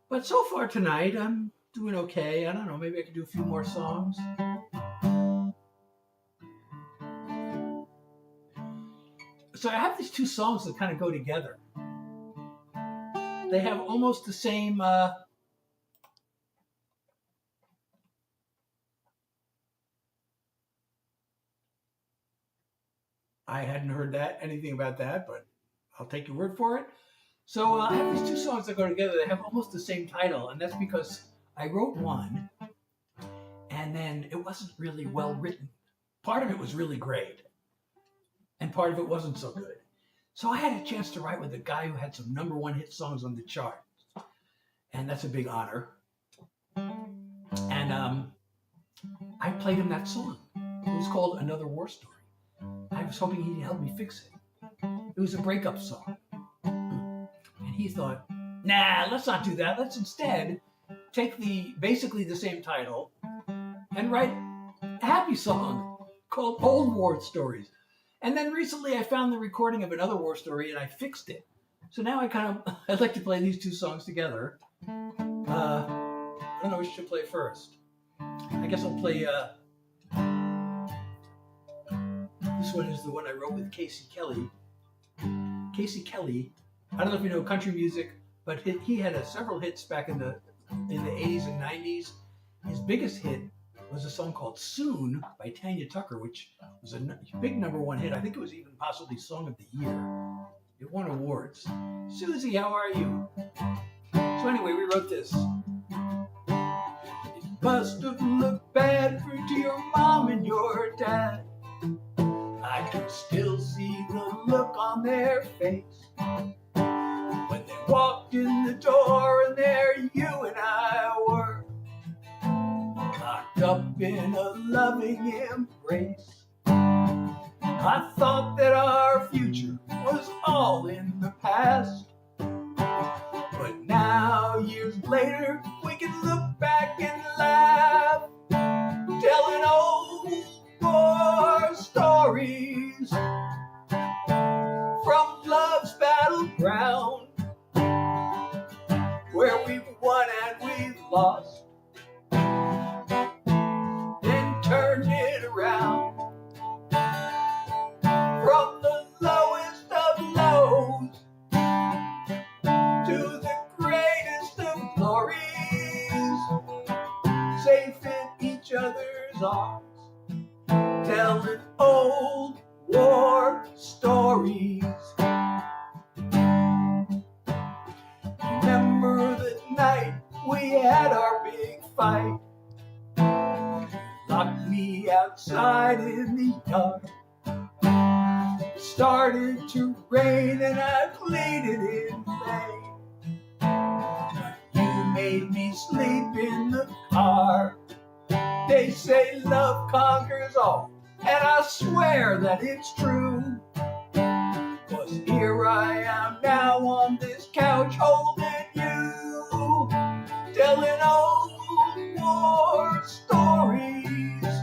But so far tonight, I'm doing okay. I don't know, maybe I could do a few more songs. So I have these two songs that kind of go together. They have almost the same I hadn't heard anything about that, but I'll take your word for it. So I have these two songs that go together. They have almost the same title, and that's because I wrote one, and and then it wasn't really well written. Part of it was really great, and part of it wasn't so good. So I had a chance to write with a guy who had some #1 hit songs on the chart, and that's a big honor. And I played him that song. It was called Another War Story. I was hoping he'd help me fix it. It was a breakup song. And he thought, nah, let's not do that. Let's instead take basically the same title and write a happy song called Old War Stories. And then recently I found the recording of another war story and I fixed it. So now I'd like to play these two songs together. I don't know which to play first. I guess I'll play, this one is the one I wrote with Casey Kelly. Casey Kelly, I don't know if you know country music, but he had several hits back in the 80s and 90s. His biggest hit was a song called Soon by Tanya Tucker, which was a big #1 hit. I think it was even possibly Song of the Year. It won awards. Susie, how are you? So anyway, we wrote this. It must have looked bad to your mom and your dad. I can still see the look on their face when they walked in the door, and there you and I were, locked up in a loving embrace. I thought that our future was all in the past, but now, years later, we can look back and laugh, telling old war stories from love's battleground, where we've won and we've lost, then turned it around. From the lowest of lows to the greatest of glories, safe in each other's arms, telling old war stories. Remember the night we had our big fight, locked me outside in the yard. It started to rain and I pleaded in vain, but you made me sleep in the car. They say love conquers all, and I swear that it's true. 'Cause here I am now on this couch holding you, telling old war stories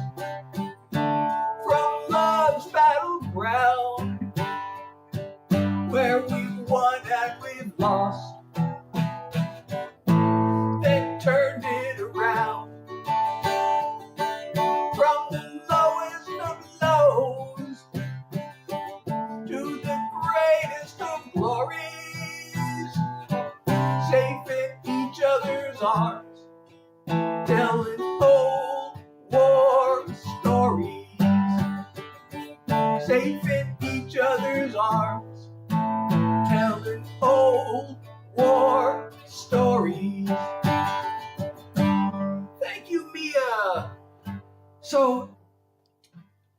from love's battleground, where we've won and we've lost, then turned it around. From the lowest of lows to the greatest of glories, safe in each other's arms, telling old war stories. Safe in each other's arms, telling old war stories. Thank you, Mia. So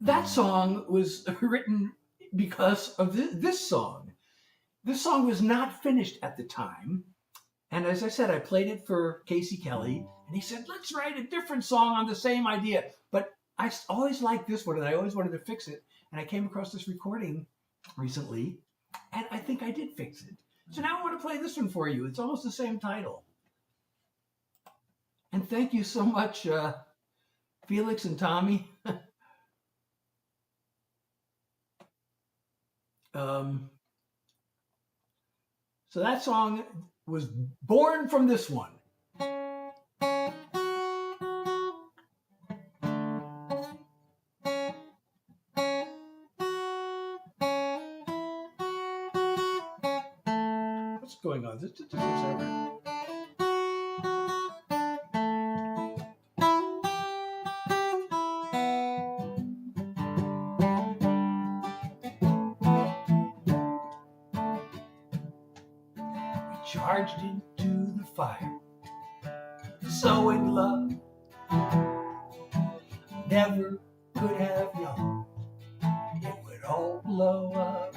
that song was written because of this song. This song was not finished at the time. And as I said, I played it for Casey Kelly, and he said, let's write a different song on the same idea. But I always liked this one, and I always wanted to fix it. And I came across this recording recently, and I think I did fix it. So now I want to play this one for you. It's almost the same title. And thank you so much, Felix and Tommy. So that song was born from this one. What's going on? This is over. Charged into the fire, so in love, never could have known it would all blow up.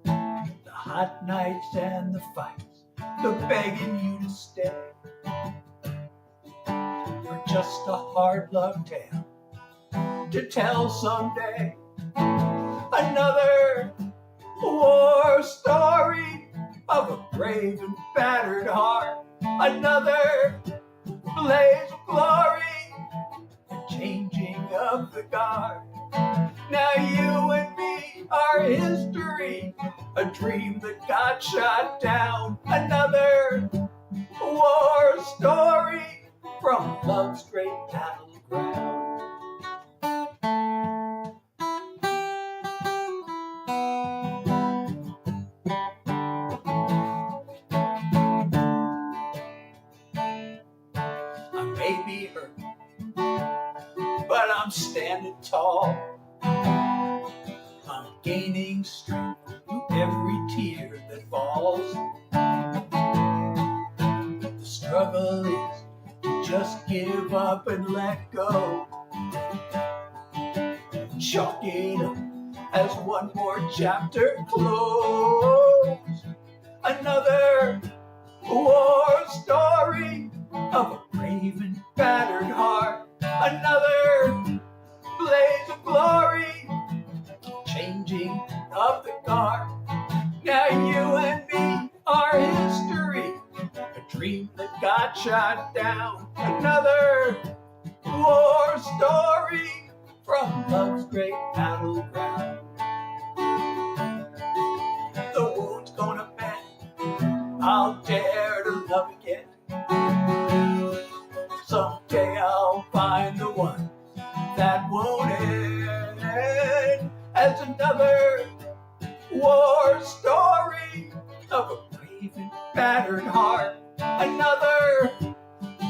The hot nights and the fights, the begging you to stay, were just a hard love tale to tell someday. Another war story of a brave and battered heart. Another blaze of glory, the changing of the guard. Now you and me are history, a dream that got shot down. Another war story from love's great battleground. I may be hurt, but I'm standing tall. I'm gaining strength through every tear that falls. The struggle is to just give up and let go. Chalk it up as one more chapter closed. Another war story of a brave and battered heart. Another blaze of glory, changing of the guard. Now you and me are history, a dream that got shot down. Another war story from love's great battleground. The wound's gonna mend, I'll dare to love again. Someday I'll find the one that won't end. As another war story of a brave and battered heart. Another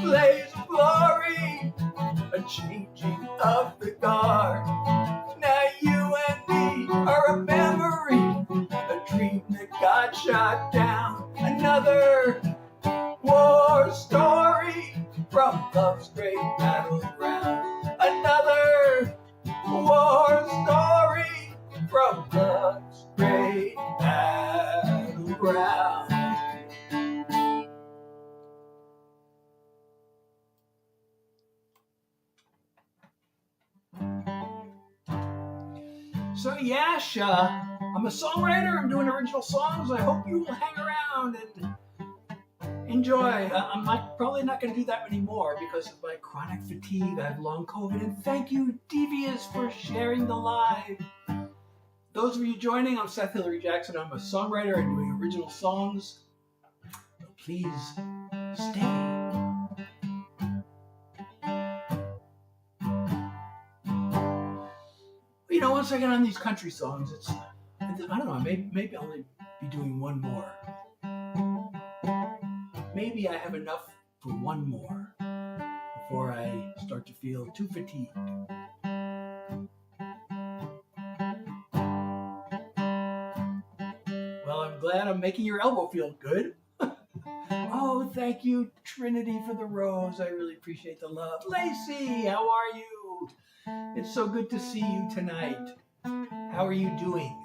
blaze of glory, a changing of the guard. Now you and me are a memory, a dream that got shot down. Another war story from love's great battleground. Another war story from love's great battleground. So Yash, I'm a songwriter. I'm doing original songs. I hope you will hang around and enjoy. I'm probably not going to do that anymore because of my chronic fatigue. I have long COVID. And thank you, Devious, for sharing the live. Those of you joining, I'm Seth Hilary Jackson. I'm a songwriter and doing original songs. Please stay. You know, once I get on these country songs, I don't know, maybe I'll only be doing one more. Maybe I have enough for one more before I start to feel too fatigued. Well, I'm glad I'm making your elbow feel good. Oh, thank you, Trinity, for the rose. I really appreciate the love. Lacey, how are you? It's so good to see you tonight. How are you doing?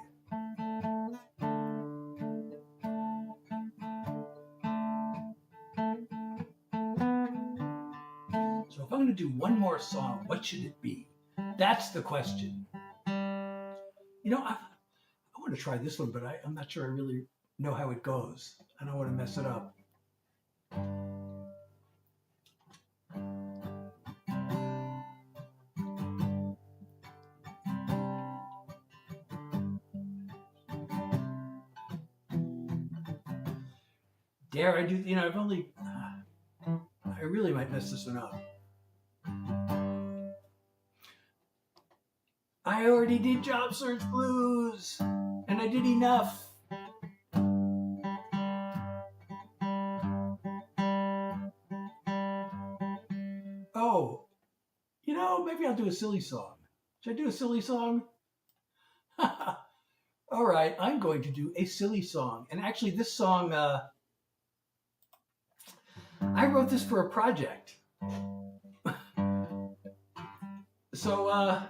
So if I'm going to do one more song, what should it be? That's the question. You know, I want to try this one, but I'm not sure I really know how it goes. I don't want to mess it up. Dare I do, you know, I really might mess this one up. I already did Job Search Blues, and I did enough. Oh, you know, maybe I'll do a silly song. Should I do a silly song? All right, I'm going to do a silly song. And actually, this song, I wrote this for a project. So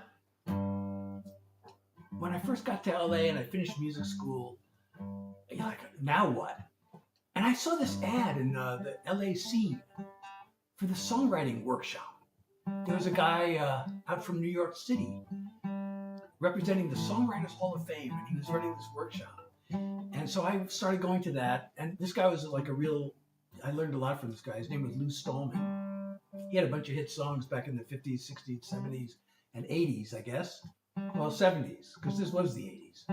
when I first got to LA and I finished music school, you know, like, now what? And I saw this ad in the LA scene for the songwriting workshop. There was a guy out from New York City representing the Songwriters Hall of Fame, and he was running this workshop. And so I started going to that, and this guy was like I learned a lot from this guy. His name was Lou Stallman. He had a bunch of hit songs back in the 50s, 60s, 70s, and 80s, I guess. Well, 70s, because this was the 80s.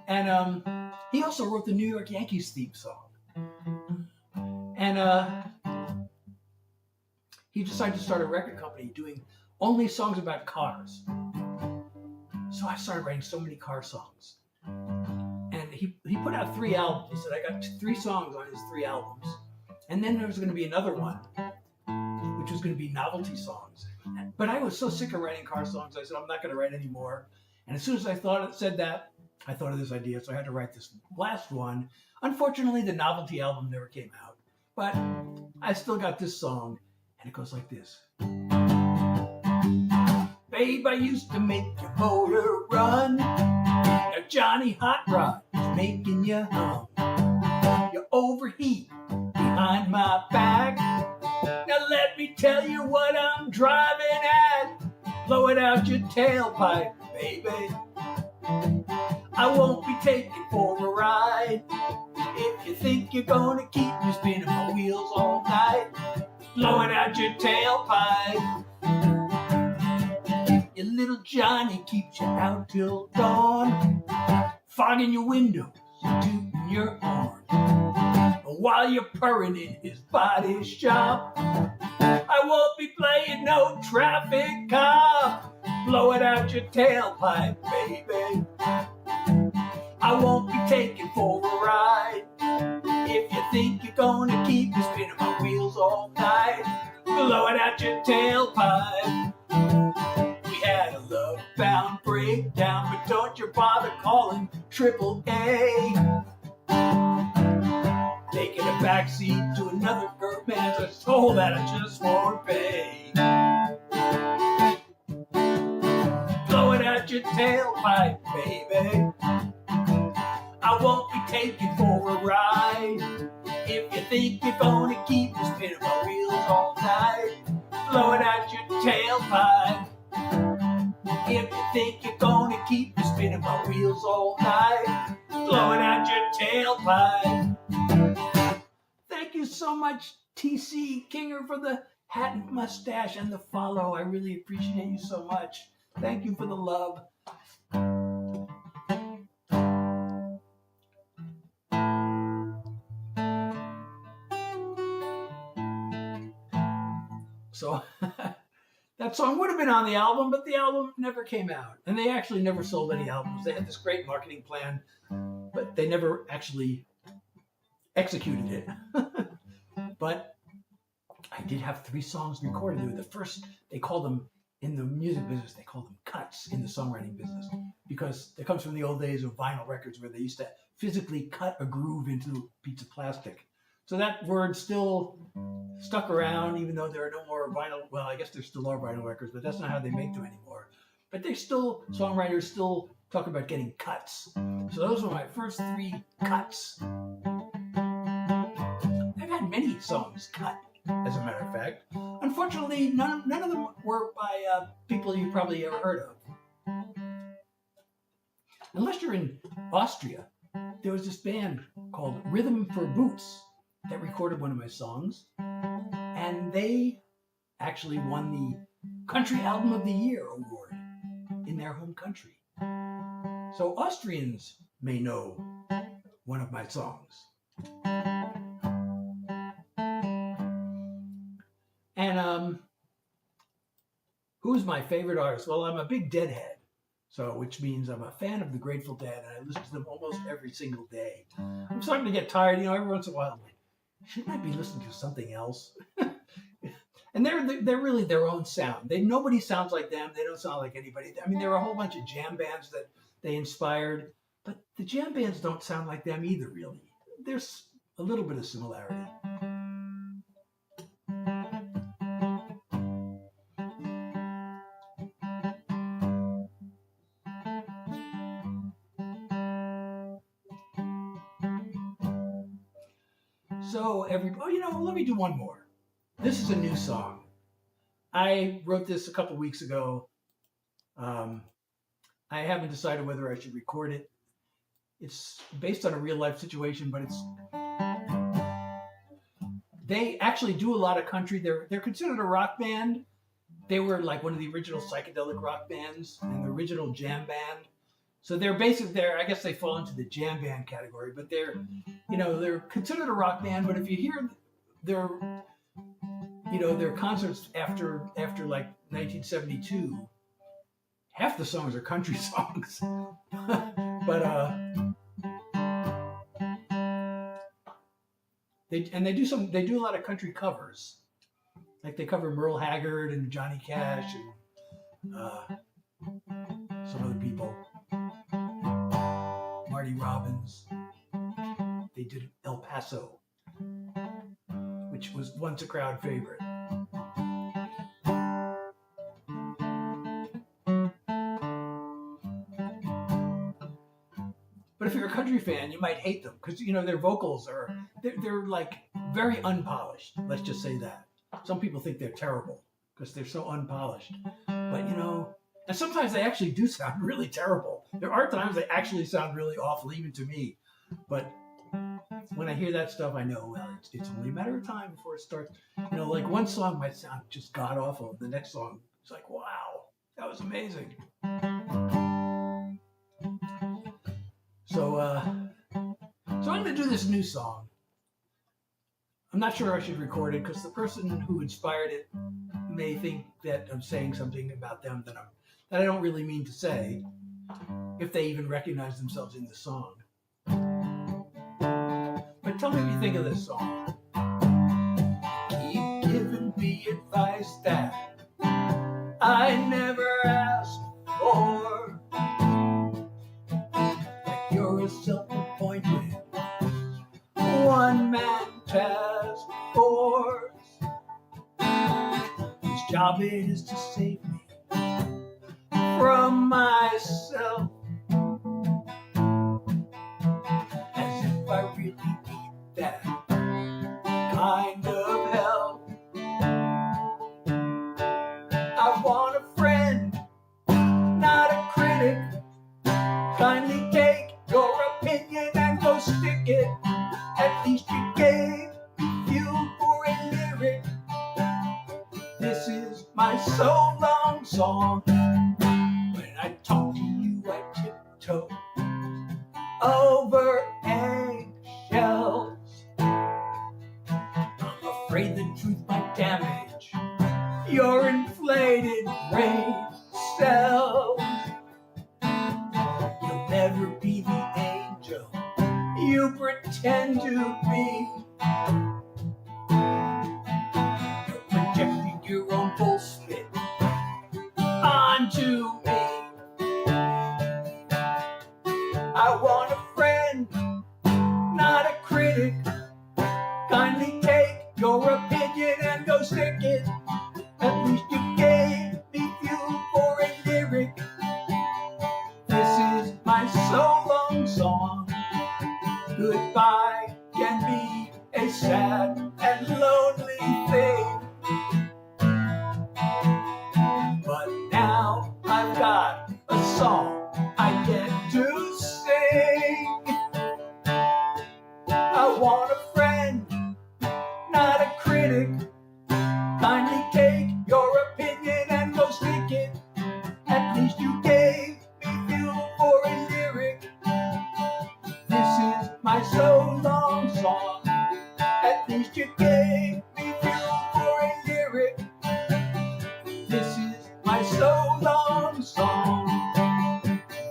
And he also wrote the New York Yankees theme song. And he decided to start a record company doing only songs about cars. So I started writing so many car songs. And he put out 3 albums. He said, I got 3 songs on his 3 albums. And then there was going to be another one, which was going to be novelty songs. But I was so sick of writing car songs, I said, I'm not going to write any more. And as soon as I said that, I thought of this idea, so I had to write this last one. Unfortunately, the novelty album never came out. But I still got this song, and it goes like this. Babe, I used to make your motor run. Now Johnny Hot Rod is making you hum. You overheat behind my back. Now let me tell you what I'm driving at. Blow it out your tailpipe, baby. I won't be taking for a ride. If you think you're gonna keep me spinning my wheels all night, blow it out your tailpipe. Your little Johnny keeps you out till dawn, fogging your windows and tooting your horn. While you're purring in his body shop, I won't be playing no traffic cop. Blow it out your tailpipe, baby. I won't be taking for a ride. If you think you're gonna keep me spinning my wheels all night, blow it out your tailpipe. We had a love-bound breakdown, but don't you bother calling AAA. Taking a backseat to another girl, man, I told that I just won't pay. Blow it out your tailpipe, baby. I won't be taking for a ride. If you think you're gonna keep me spinning my wheels all night, blow it out your tailpipe. If you think you're gonna keep me spinning my wheels all night, blow it out your tailpipe. Thank you so much, TC Kinger, for the hat and mustache and the follow. I really appreciate you so much. Thank you for the love. So that song would have been on the album, but the album never came out. And they actually never sold any albums. They had this great marketing plan, but they never actually executed it. But I did have 3 songs recorded. They were the first, they call them, in the music business, they call them cuts in the songwriting business, because it comes from the old days of vinyl records where they used to physically cut a groove into a piece of plastic. So that word still stuck around, even though there are no more vinyl. Well, I guess there still are vinyl records, but that's not how they make them anymore. But songwriters still talk about getting cuts. So those were my first 3 cuts. I've had many songs cut, as a matter of fact. Unfortunately, none of them were by people you've probably ever heard of. Unless you're in Austria, there was this band called Rhythm for Boots that recorded one of my songs, and they actually won the Country Album of the Year award in their home country. So Austrians may know one of my songs. And who's my favorite artist? Well, I'm a big Deadhead, which means I'm a fan of the Grateful Dead, and I listen to them almost every single day. I'm starting to get tired, every once in a while I'm like, shouldn't I be listening to something else? And they're really their own sound. Nobody sounds like them. They don't sound like anybody. I mean, there are a whole bunch of jam bands that they inspired, but the jam bands don't sound like them either, really. There's a little bit of similarity. So let me do one more. This is a new song. I wrote this a couple weeks ago. I haven't decided whether I should record it. It's based on a real life situation, but they actually do a lot of country. They're considered a rock band. They were like one of the original psychedelic rock bands and the original jam band. So they're I guess they fall into the jam band category, but they're considered a rock band. But if you hear their concerts after like 1972, half the songs are country songs. But they do a lot of country covers. Like they cover Merle Haggard and Johnny Cash and some other people. Marty Robbins. They did El Paso, which was once a crowd favorite. But if you're a country fan, you might hate them because their vocals they're like very unpolished. Let's just say that. Some people think they're terrible because they're so unpolished. But and sometimes they actually do sound really terrible. There are times they actually sound really awful, even to me. But when I hear that stuff, I know, well, it's only a matter of time before it starts. Like one song might sound just god awful. The next song is like, wow, that was amazing. So I'm going to do this new song. I'm not sure I should record it because the person who inspired it may think that I'm saying something about them that I don't really mean to say, if they even recognize themselves in the song. But tell me what you think of this song. Keep giving me advice that I never asked for. Like you're a self-appointed one-man task force. His job is to save me from myself. As if I really need that kind of help. I want a friend, not a critic. Kindly take your opinion and go stick it. At least you gave me fuel for a lyric. This is my so long song. When I talk to you, I tiptoe over eggshells. I'm afraid the truth might damage your inflated brain cells. You'll never be the angel you pretend to be. You're projecting your own bullshit onto me. I want a friend, not a critic. Kindly take your opinion and go stick it. At least you gave me fuel for a lyric. This is my so long song. Goodbye can be a sad and lonely thing. But now I've got a song I get to sing. I want a friend, not a critic. Kindly take your opinion and go stick it. At least you gave me fuel for a lyric. This is my so long song. At least you gave me fuel for a lyric. This is my so long song.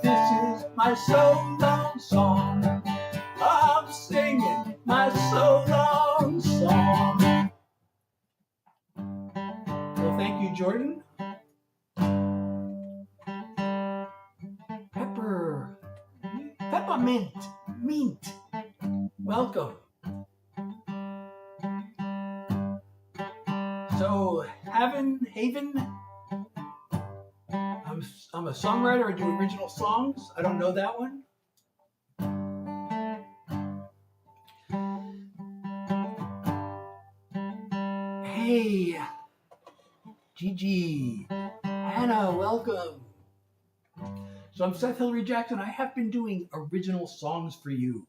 This is my so long song. I'm singing my so long song. Well, thank you, Jordan. Peppermint. Mint. Welcome. So, Haven. I'm a songwriter. I do original songs. I don't know that one. Gigi, Hannah, welcome. So I'm Seth Hilary Jackson. I have been doing original songs for you.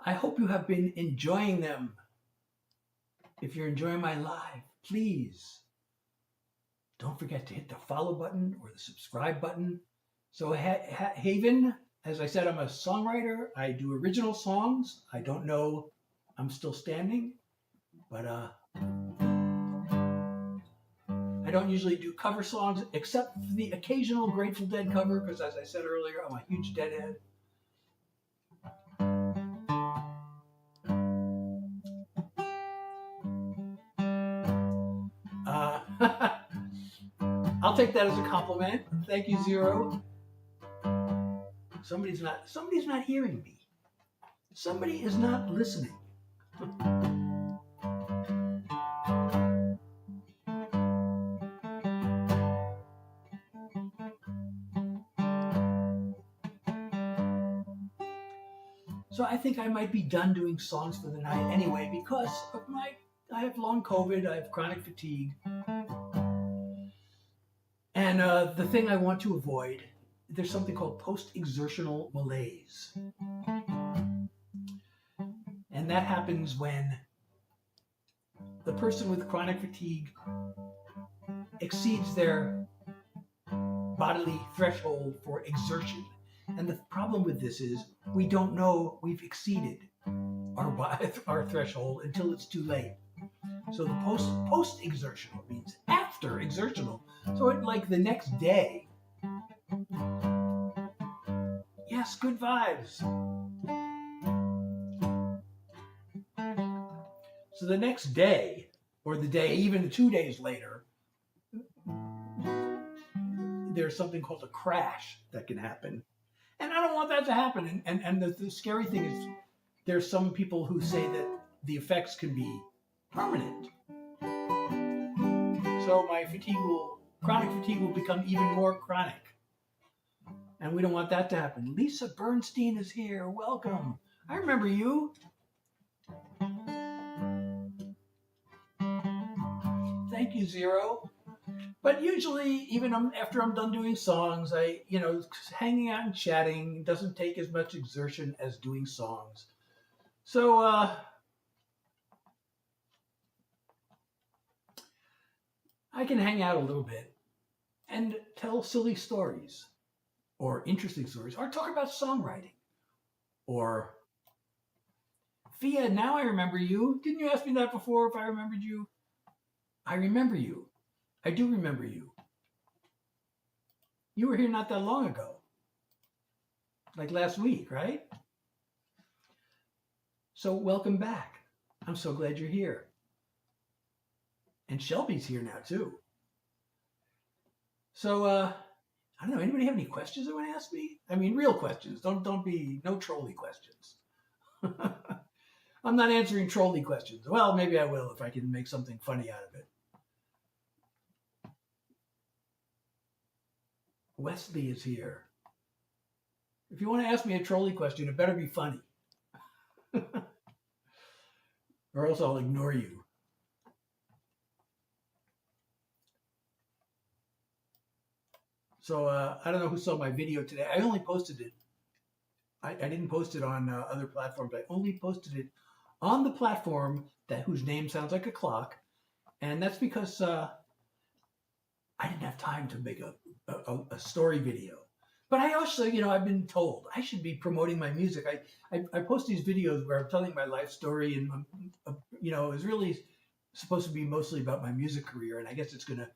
I hope you have been enjoying them. If you're enjoying my live, please don't forget to hit the follow button or the subscribe button. So Haven, as I said, I'm a songwriter. I do original songs. I don't know, I'm still standing, but I don't usually do cover songs except for the occasional Grateful Dead cover, because as I said earlier, I'm a huge Deadhead. I'll take that as a compliment. Thank you, Zero. Somebody's not hearing me. Somebody is not listening. So I think I might be done doing songs for the night anyway, because of I have long COVID, I have chronic fatigue. And the thing I want to avoid, there's something called post-exertional malaise. And that happens when the person with chronic fatigue exceeds their bodily threshold for exertion. And the problem with this is we don't know we've exceeded our threshold until it's too late. So the post-exertional means after exertional. So like the next day. Yes, good vibes. So the next day, or the day, even 2 days later, there's something called a crash that can happen. And I don't want that to happen. And the scary thing is there's some people who say that the effects can be permanent. So my chronic fatigue will become even more chronic. And we don't want that to happen. Lisa Bernstein is here. Welcome. I remember you. Thank you, Zero. But usually, even after I'm done doing songs, hanging out and chatting doesn't take as much exertion as doing songs. So, I can hang out a little bit and tell silly stories or interesting stories or talk about songwriting. Or, Fia, now I remember you. Didn't you ask me that before if I remembered you? I remember you. I do remember you. You were here not that long ago. Like last week, right? So welcome back. I'm so glad you're here. And Shelby's here now too. So I don't know, anybody have any questions they want to ask me? I mean, real questions. Don't be no trolley questions. I'm not answering trolley questions. Well, maybe I will if I can make something funny out of it. Wesley is here. If you want to ask me a trolley question, it better be funny. Or else I'll ignore you. So I don't know who saw my video today. I only posted it. I didn't post it on other platforms. I only posted it on the platform whose name sounds like a clock. And that's because I didn't have time to make a story video. But I also, I've been told I should be promoting my music. I post these videos where I'm telling my life story, and it was really supposed to be mostly about my music career, and I guess it's going to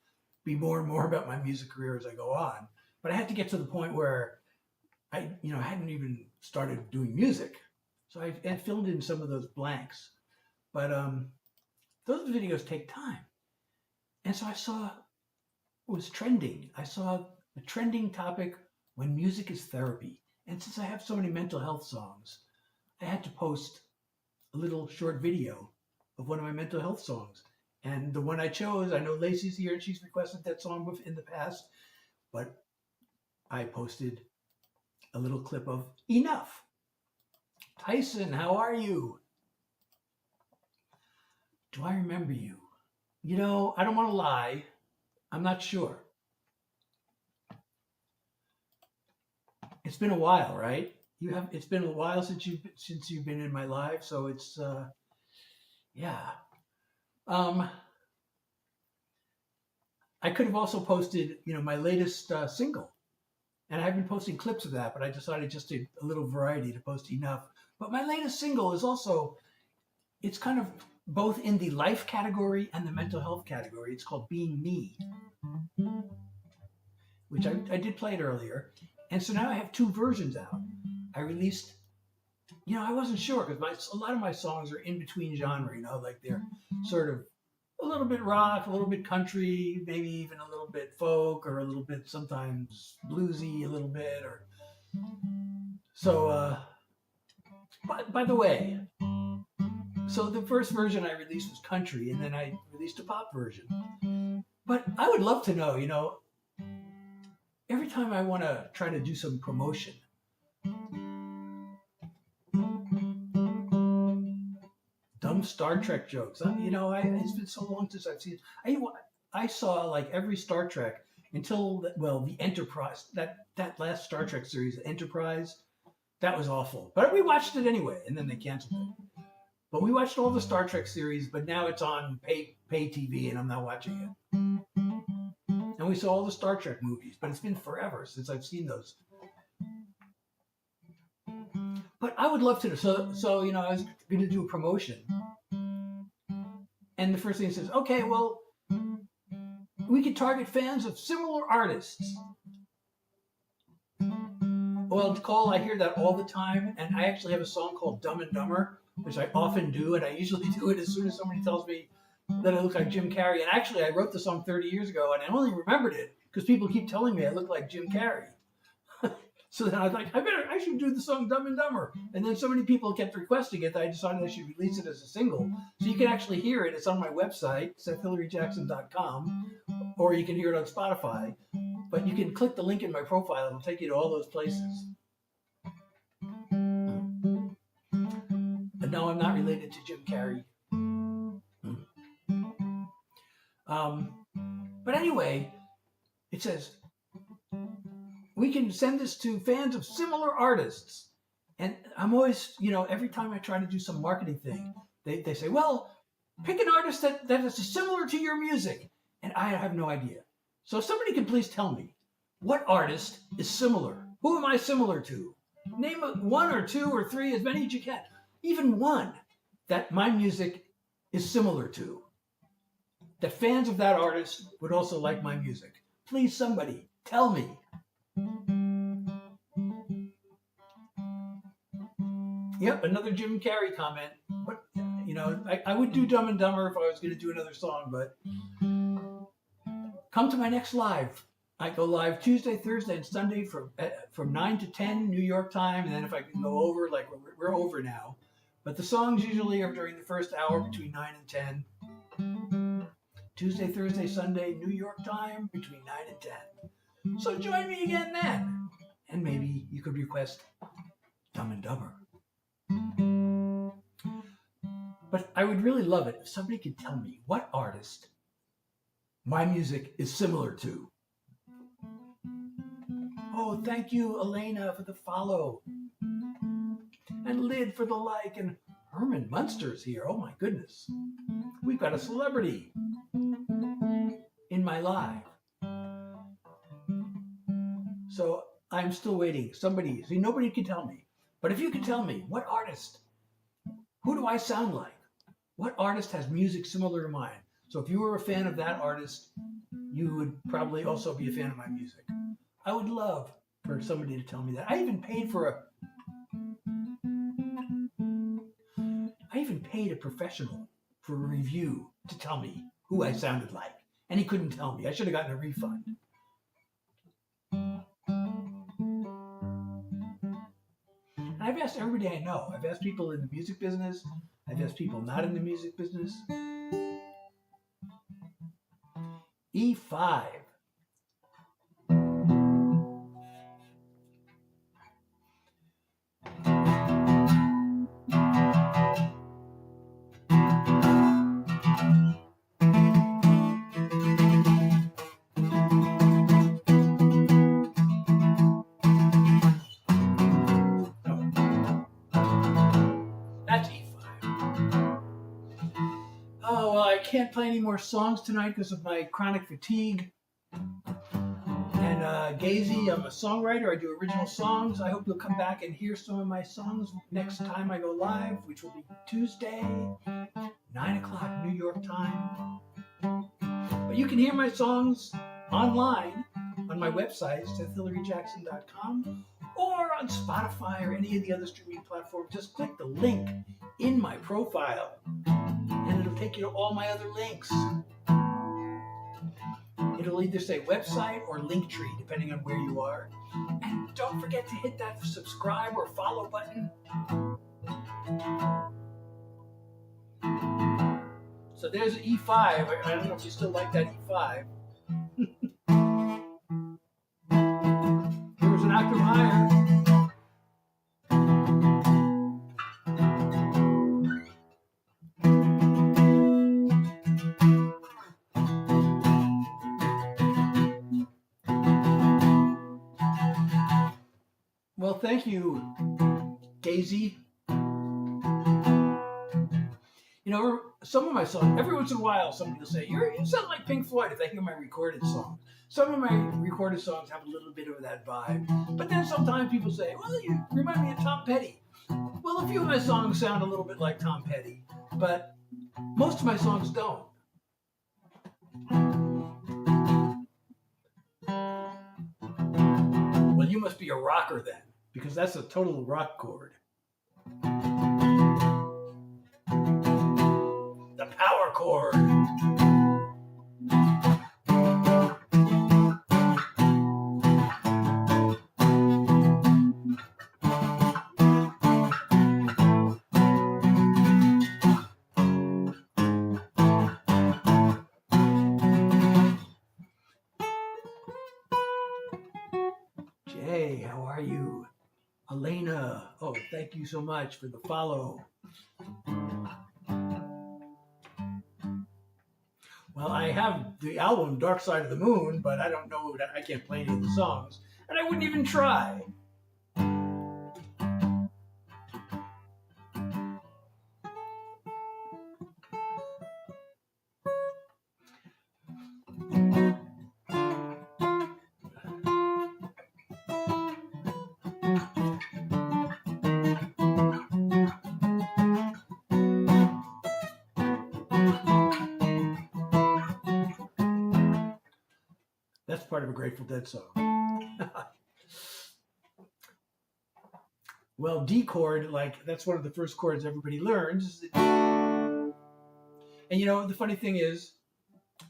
be more and more about my music career as I go on. But I had to get to the point where I hadn't even started doing music, so I filled in some of those blanks. But those videos take time, and so I saw what was trending. I saw a trending topic: when music is therapy. And since I have so many mental health songs, I had to post a little short video of one of my mental health songs. And the one I chose, I know Lacey's here and she's requested that song in the past, but I posted a little clip of Enough. Tyson, how are you? Do I remember you? I don't want to lie. I'm not sure. It's been a while, right? It's been a while since you've been in my live, so it's yeah. Um, I could have also posted, my latest single, and I've been posting clips of that, but I decided just a little variety to post enough. But my latest single is also, it's kind of both in the life category and the mental health category. It's called Being Me, which I did play it earlier. And so now I have two versions out. I released, I wasn't sure because a lot of my songs are in between genre, like they're sort of a little bit rock, a little bit country, maybe even a little bit folk, or a little bit sometimes bluesy, a little bit. Or so. By the way, so the first version I released was country, and then I released a pop version. But I would love to know, every time I want to try to do some promotion, dumb Star Trek jokes. It's been so long since I've seen. I saw like every Star Trek until the Enterprise. That last Star Trek series, Enterprise, that was awful. But we watched it anyway, and then they canceled it. But we watched all the Star Trek series, but now it's on pay TV, and I'm not watching it. And we saw all the Star Trek movies, but it's been forever since I've seen those. But I would love to. So I was going to do a promotion, and the first thing it says, okay, well, we could target fans of similar artists. Well, Cole, I hear that all the time, and I actually have a song called Dumb and Dumber, which I often do, and I usually do it as soon as somebody tells me that I look like Jim Carrey. And actually, I wrote the song 30 years ago, and I only remembered it because people keep telling me I look like Jim Carrey. So then I was like, I should do the song Dumb and Dumber. And then so many people kept requesting it that I decided I should release it as a single. So you can actually hear it. It's on my website, SethHilaryJackson.com, or you can hear it on Spotify. But you can click the link in my profile. It'll take you to all those places. But no, I'm not related to Jim Carrey. But anyway, it says, we can send this to fans of similar artists. And I'm always, every time I try to do some marketing thing, they say, well, pick an artist that is similar to your music. And I have no idea. So if somebody can please tell me, what artist is similar? Who am I similar to? Name one or two or three, as many as you can. Even one that my music is similar to. That fans of that artist would also like my music. Please, somebody, tell me. Yep, another Jim Carrey comment. But, I would do Dumb and Dumber if I was going to do another song, but come to my next live. I go live Tuesday, Thursday, and Sunday from 9 to 10 New York time, and then if I can go over, like we're over now. But the songs usually are during the first hour between 9 and 10. Tuesday, Thursday, Sunday, New York time between 9 and 10. So join me again then. And maybe you could request Dumb and Dumber. But I would really love it if somebody could tell me what artist my music is similar to. Oh, thank you, Elena, for the follow. And Lyd for the like. And Herman Munster's here. Oh, my goodness. We've got a celebrity in my live. So I'm still waiting. Nobody can tell me. But if you can tell me, what artist? Who do I sound like? What artist has music similar to mine? So if you were a fan of that artist, you would probably also be a fan of my music. I would love for somebody to tell me that. I even paid a professional for a review to tell me who I sounded like. And he couldn't tell me. I should have gotten a refund. And I've asked everybody I know. I've asked people in the music business. I've asked people not in the music business. E5. can't play any more songs tonight because of my chronic fatigue. And Gazy, I'm a songwriter. I do original songs. I hope you'll come back and hear some of my songs next time I go live, which will be Tuesday, 9 o'clock New York time. But you can hear my songs online on my website, SethHilaryJackson.com, or on Spotify or any of the other streaming platforms. Just click the link in my profile, and it'll take you to all my other links. It'll either say website or Linktree, depending on where you are. And don't forget to hit that subscribe or follow button. So there's E5. I don't know if you still like that E5. Here's an octave higher. Well, thank you, Gazy. You know, some of my songs, every once in a while, somebody will say, you sound like Pink Floyd if they hear my recorded songs. Some of my recorded songs have a little bit of that vibe. But then sometimes people say, well, you remind me of Tom Petty. Well, a few of my songs sound a little bit like Tom Petty, but most of my songs don't. Well, you must be a rocker then, because that's a total rock chord. The power chord. Jay, how are you? Elena, oh, thank you so much for the follow. Well, I have the album Dark Side of the Moon, but I don't know that I can't play any of the songs, and I wouldn't even try. That's part of a Grateful Dead song. Well, D chord, like, that's one of the first chords everybody learns. And you know, the funny thing is,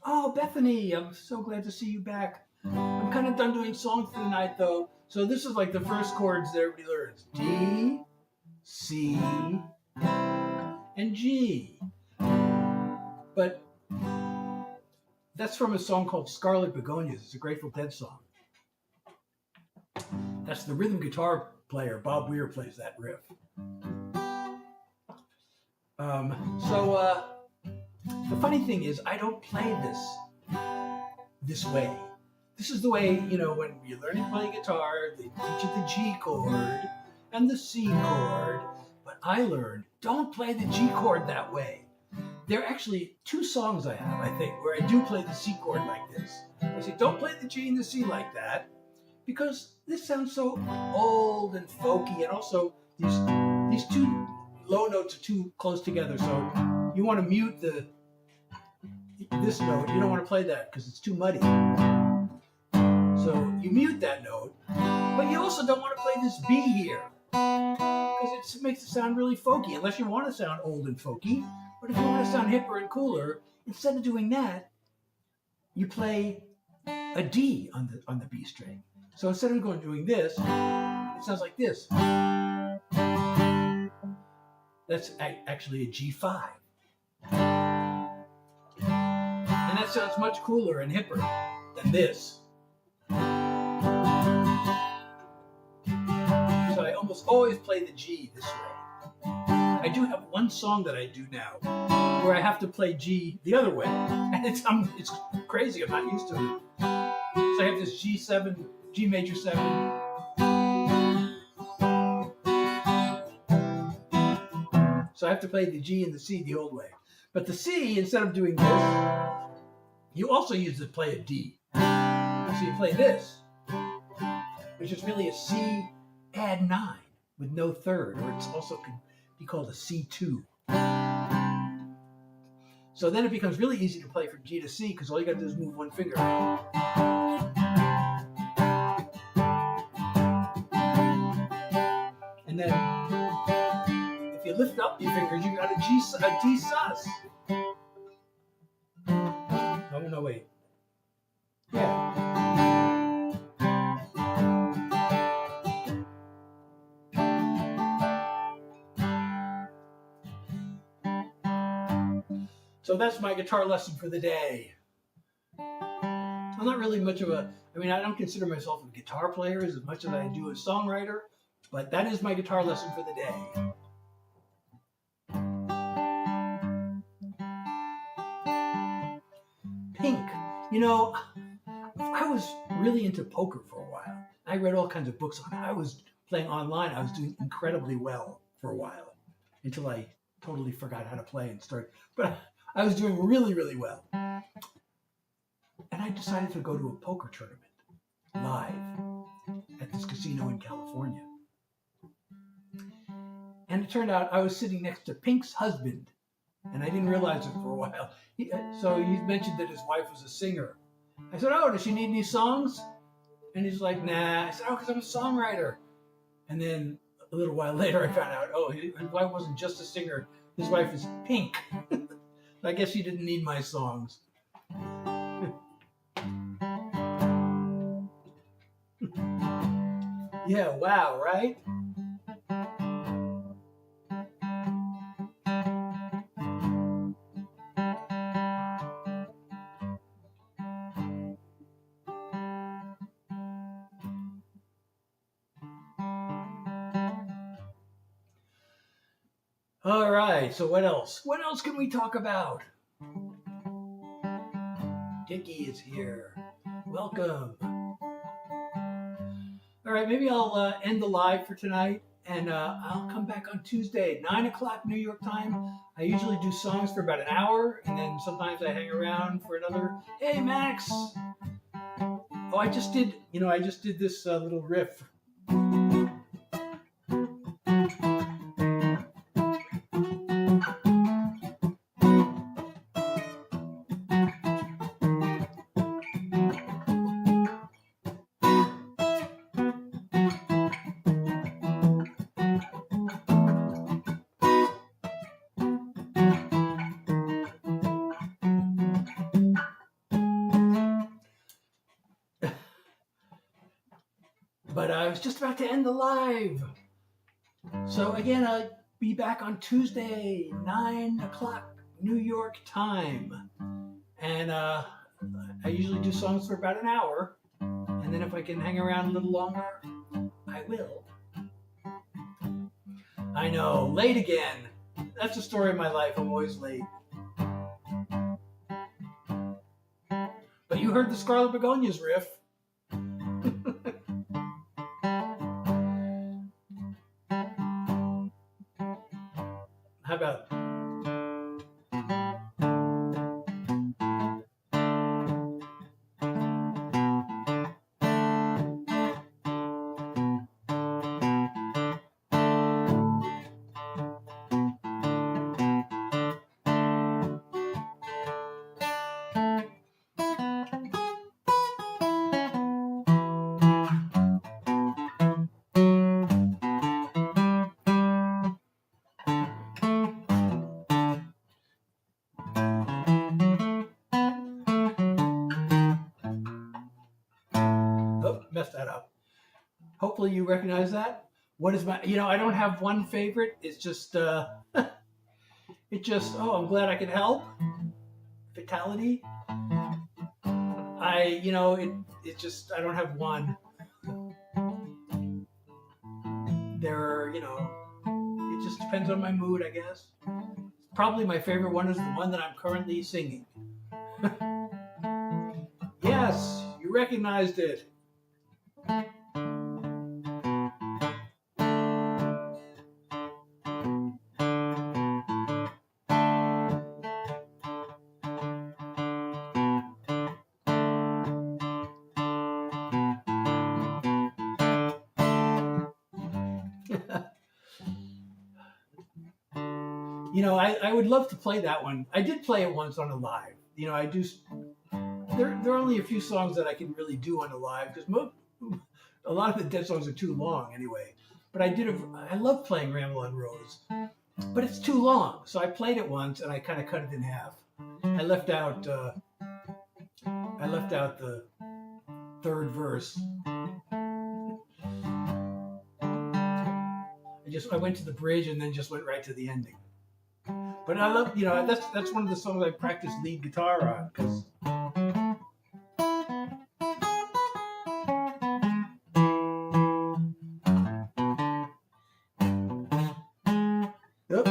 oh, Bethany, I'm so glad to see you back. I'm kind of done doing songs for the night, though. So this is like the first chords that everybody learns. D, C, and G. But that's from a song called Scarlet Begonias. It's a Grateful Dead song. That's the rhythm guitar player, Bob Weir, plays that riff. The funny thing is, I don't play this way. This is the way, you know, when you're learning to play guitar, they teach you the G chord and the C chord. But I learned, don't play the G chord that way. There are actually two songs I have, I think, where I do play the C chord like this. I say, don't play the G and the C like that, because this sounds so old and folky, and also these two low notes are too close together, so you want to mute this note. You don't want to play that because it's too muddy. So you mute that note, but you also don't want to play this B here, because it makes it sound really folky, unless you want to sound old and folky. But if you want to sound hipper and cooler, instead of doing that, you play a D on the B string. So instead of doing this, it sounds like this. That's actually a G5. And that sounds much cooler and hipper than this. So I almost always play the G this way. I do have one song that I do now where I have to play G the other way, and it's crazy. I'm not used to it. So I have this G7, G major 7. So I have to play the G and the C the old way. But the C, instead of doing this, you also use to play a D. So you play this, which is really a C add 9 with no third, or it's also could be called a C2. So then it becomes really easy to play from G to C because all you got to do is move one finger. And then if you lift up your fingers, you got a D sus. Oh, no, wait. Yeah. So that's my guitar lesson for the day. I'm not really much of I don't consider myself a guitar player as much as I do a songwriter, but that is my guitar lesson for the day. Pink. I was really into poker for a while. I read all kinds of books on it. I was playing online. I was doing incredibly well for a while until I totally forgot how to play and start. But I was doing really, really well. And I decided to go to a poker tournament live at this casino in California. And it turned out I was sitting next to Pink's husband. And I didn't realize it for a while. So he mentioned that his wife was a singer. I said, oh, does she need any songs? And he's like, nah. I said, oh, because I'm a songwriter. And then a little while later I found out, oh, his wife wasn't just a singer. His wife is Pink. I guess she didn't need my songs. Yeah, wow, right? All right, so what else? What else can we talk about? Dickie is here. Welcome. All right, maybe I'll end the live for tonight, and I'll come back on Tuesday, 9 o'clock New York time. I usually do songs for about an hour, and then sometimes I hang around for another. Hey, Max. Oh, I just did this little riff. But I was just about to end the live. So again, I'll be back on Tuesday, 9 o'clock New York time. And I usually do songs for about an hour. And then if I can hang around a little longer, I will. I know, late again. That's the story of my life. I'm always late. But you heard the Scarlet Begonias riff. How about messed that up. Hopefully you recognize that. What is my, I don't have one favorite. It's just, I'm glad I could help. Fatality. I don't have one. It just depends on my mood, I guess. Probably my favorite one is the one that I'm currently singing. Yes, you recognized it. I would love to play that one. I did play it once on a live. I do. There are only a few songs that I can really do on a live because a lot of the dead songs are too long anyway. But I love playing Ramble on Rose, but it's too long. So I played it once and I kind of cut it in half. I left out the third verse. I went to the bridge and then just went right to the ending. But I love, that's one of the songs I practice lead guitar on because. Oops.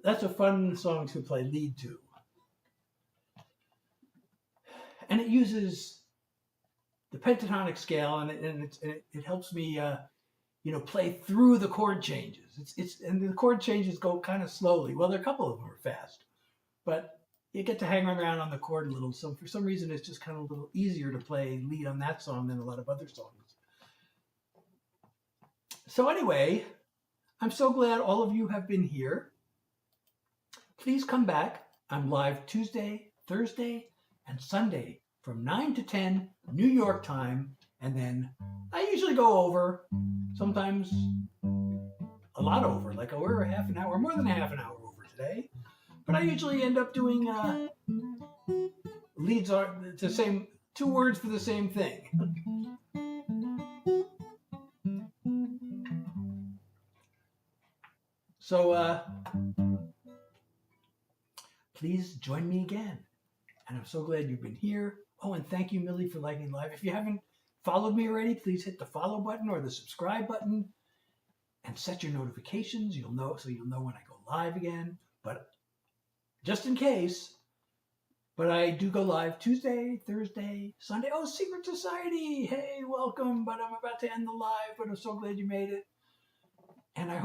That's a fun song to play lead to. And it uses the pentatonic scale, and it helps me, play through the chord changes. And the chord changes go kind of slowly. Well, there are a couple of them are fast, but you get to hang around on the chord a little. So for some reason, it's just kind of a little easier to play lead on that song than a lot of other songs. So anyway, I'm so glad all of you have been here. Please come back. I'm live Tuesday, Thursday, and Sunday from 9 to 10 New York time. And then I usually go over, sometimes a lot over, like we're a half an hour, more than a half an hour over today. But I usually end up doing leads are the same, 2 words for the same thing. So please join me again. And I'm so glad you've been here. Oh, and thank you, Millie, for liking live. If you haven't followed me already, please hit the follow button or the subscribe button and set your notifications. You'll know when I go live again. But just in case, but I do go live Tuesday, Thursday, Sunday. Oh, Secret Society. Hey, welcome. But I'm about to end the live, but I'm so glad you made it. And I hope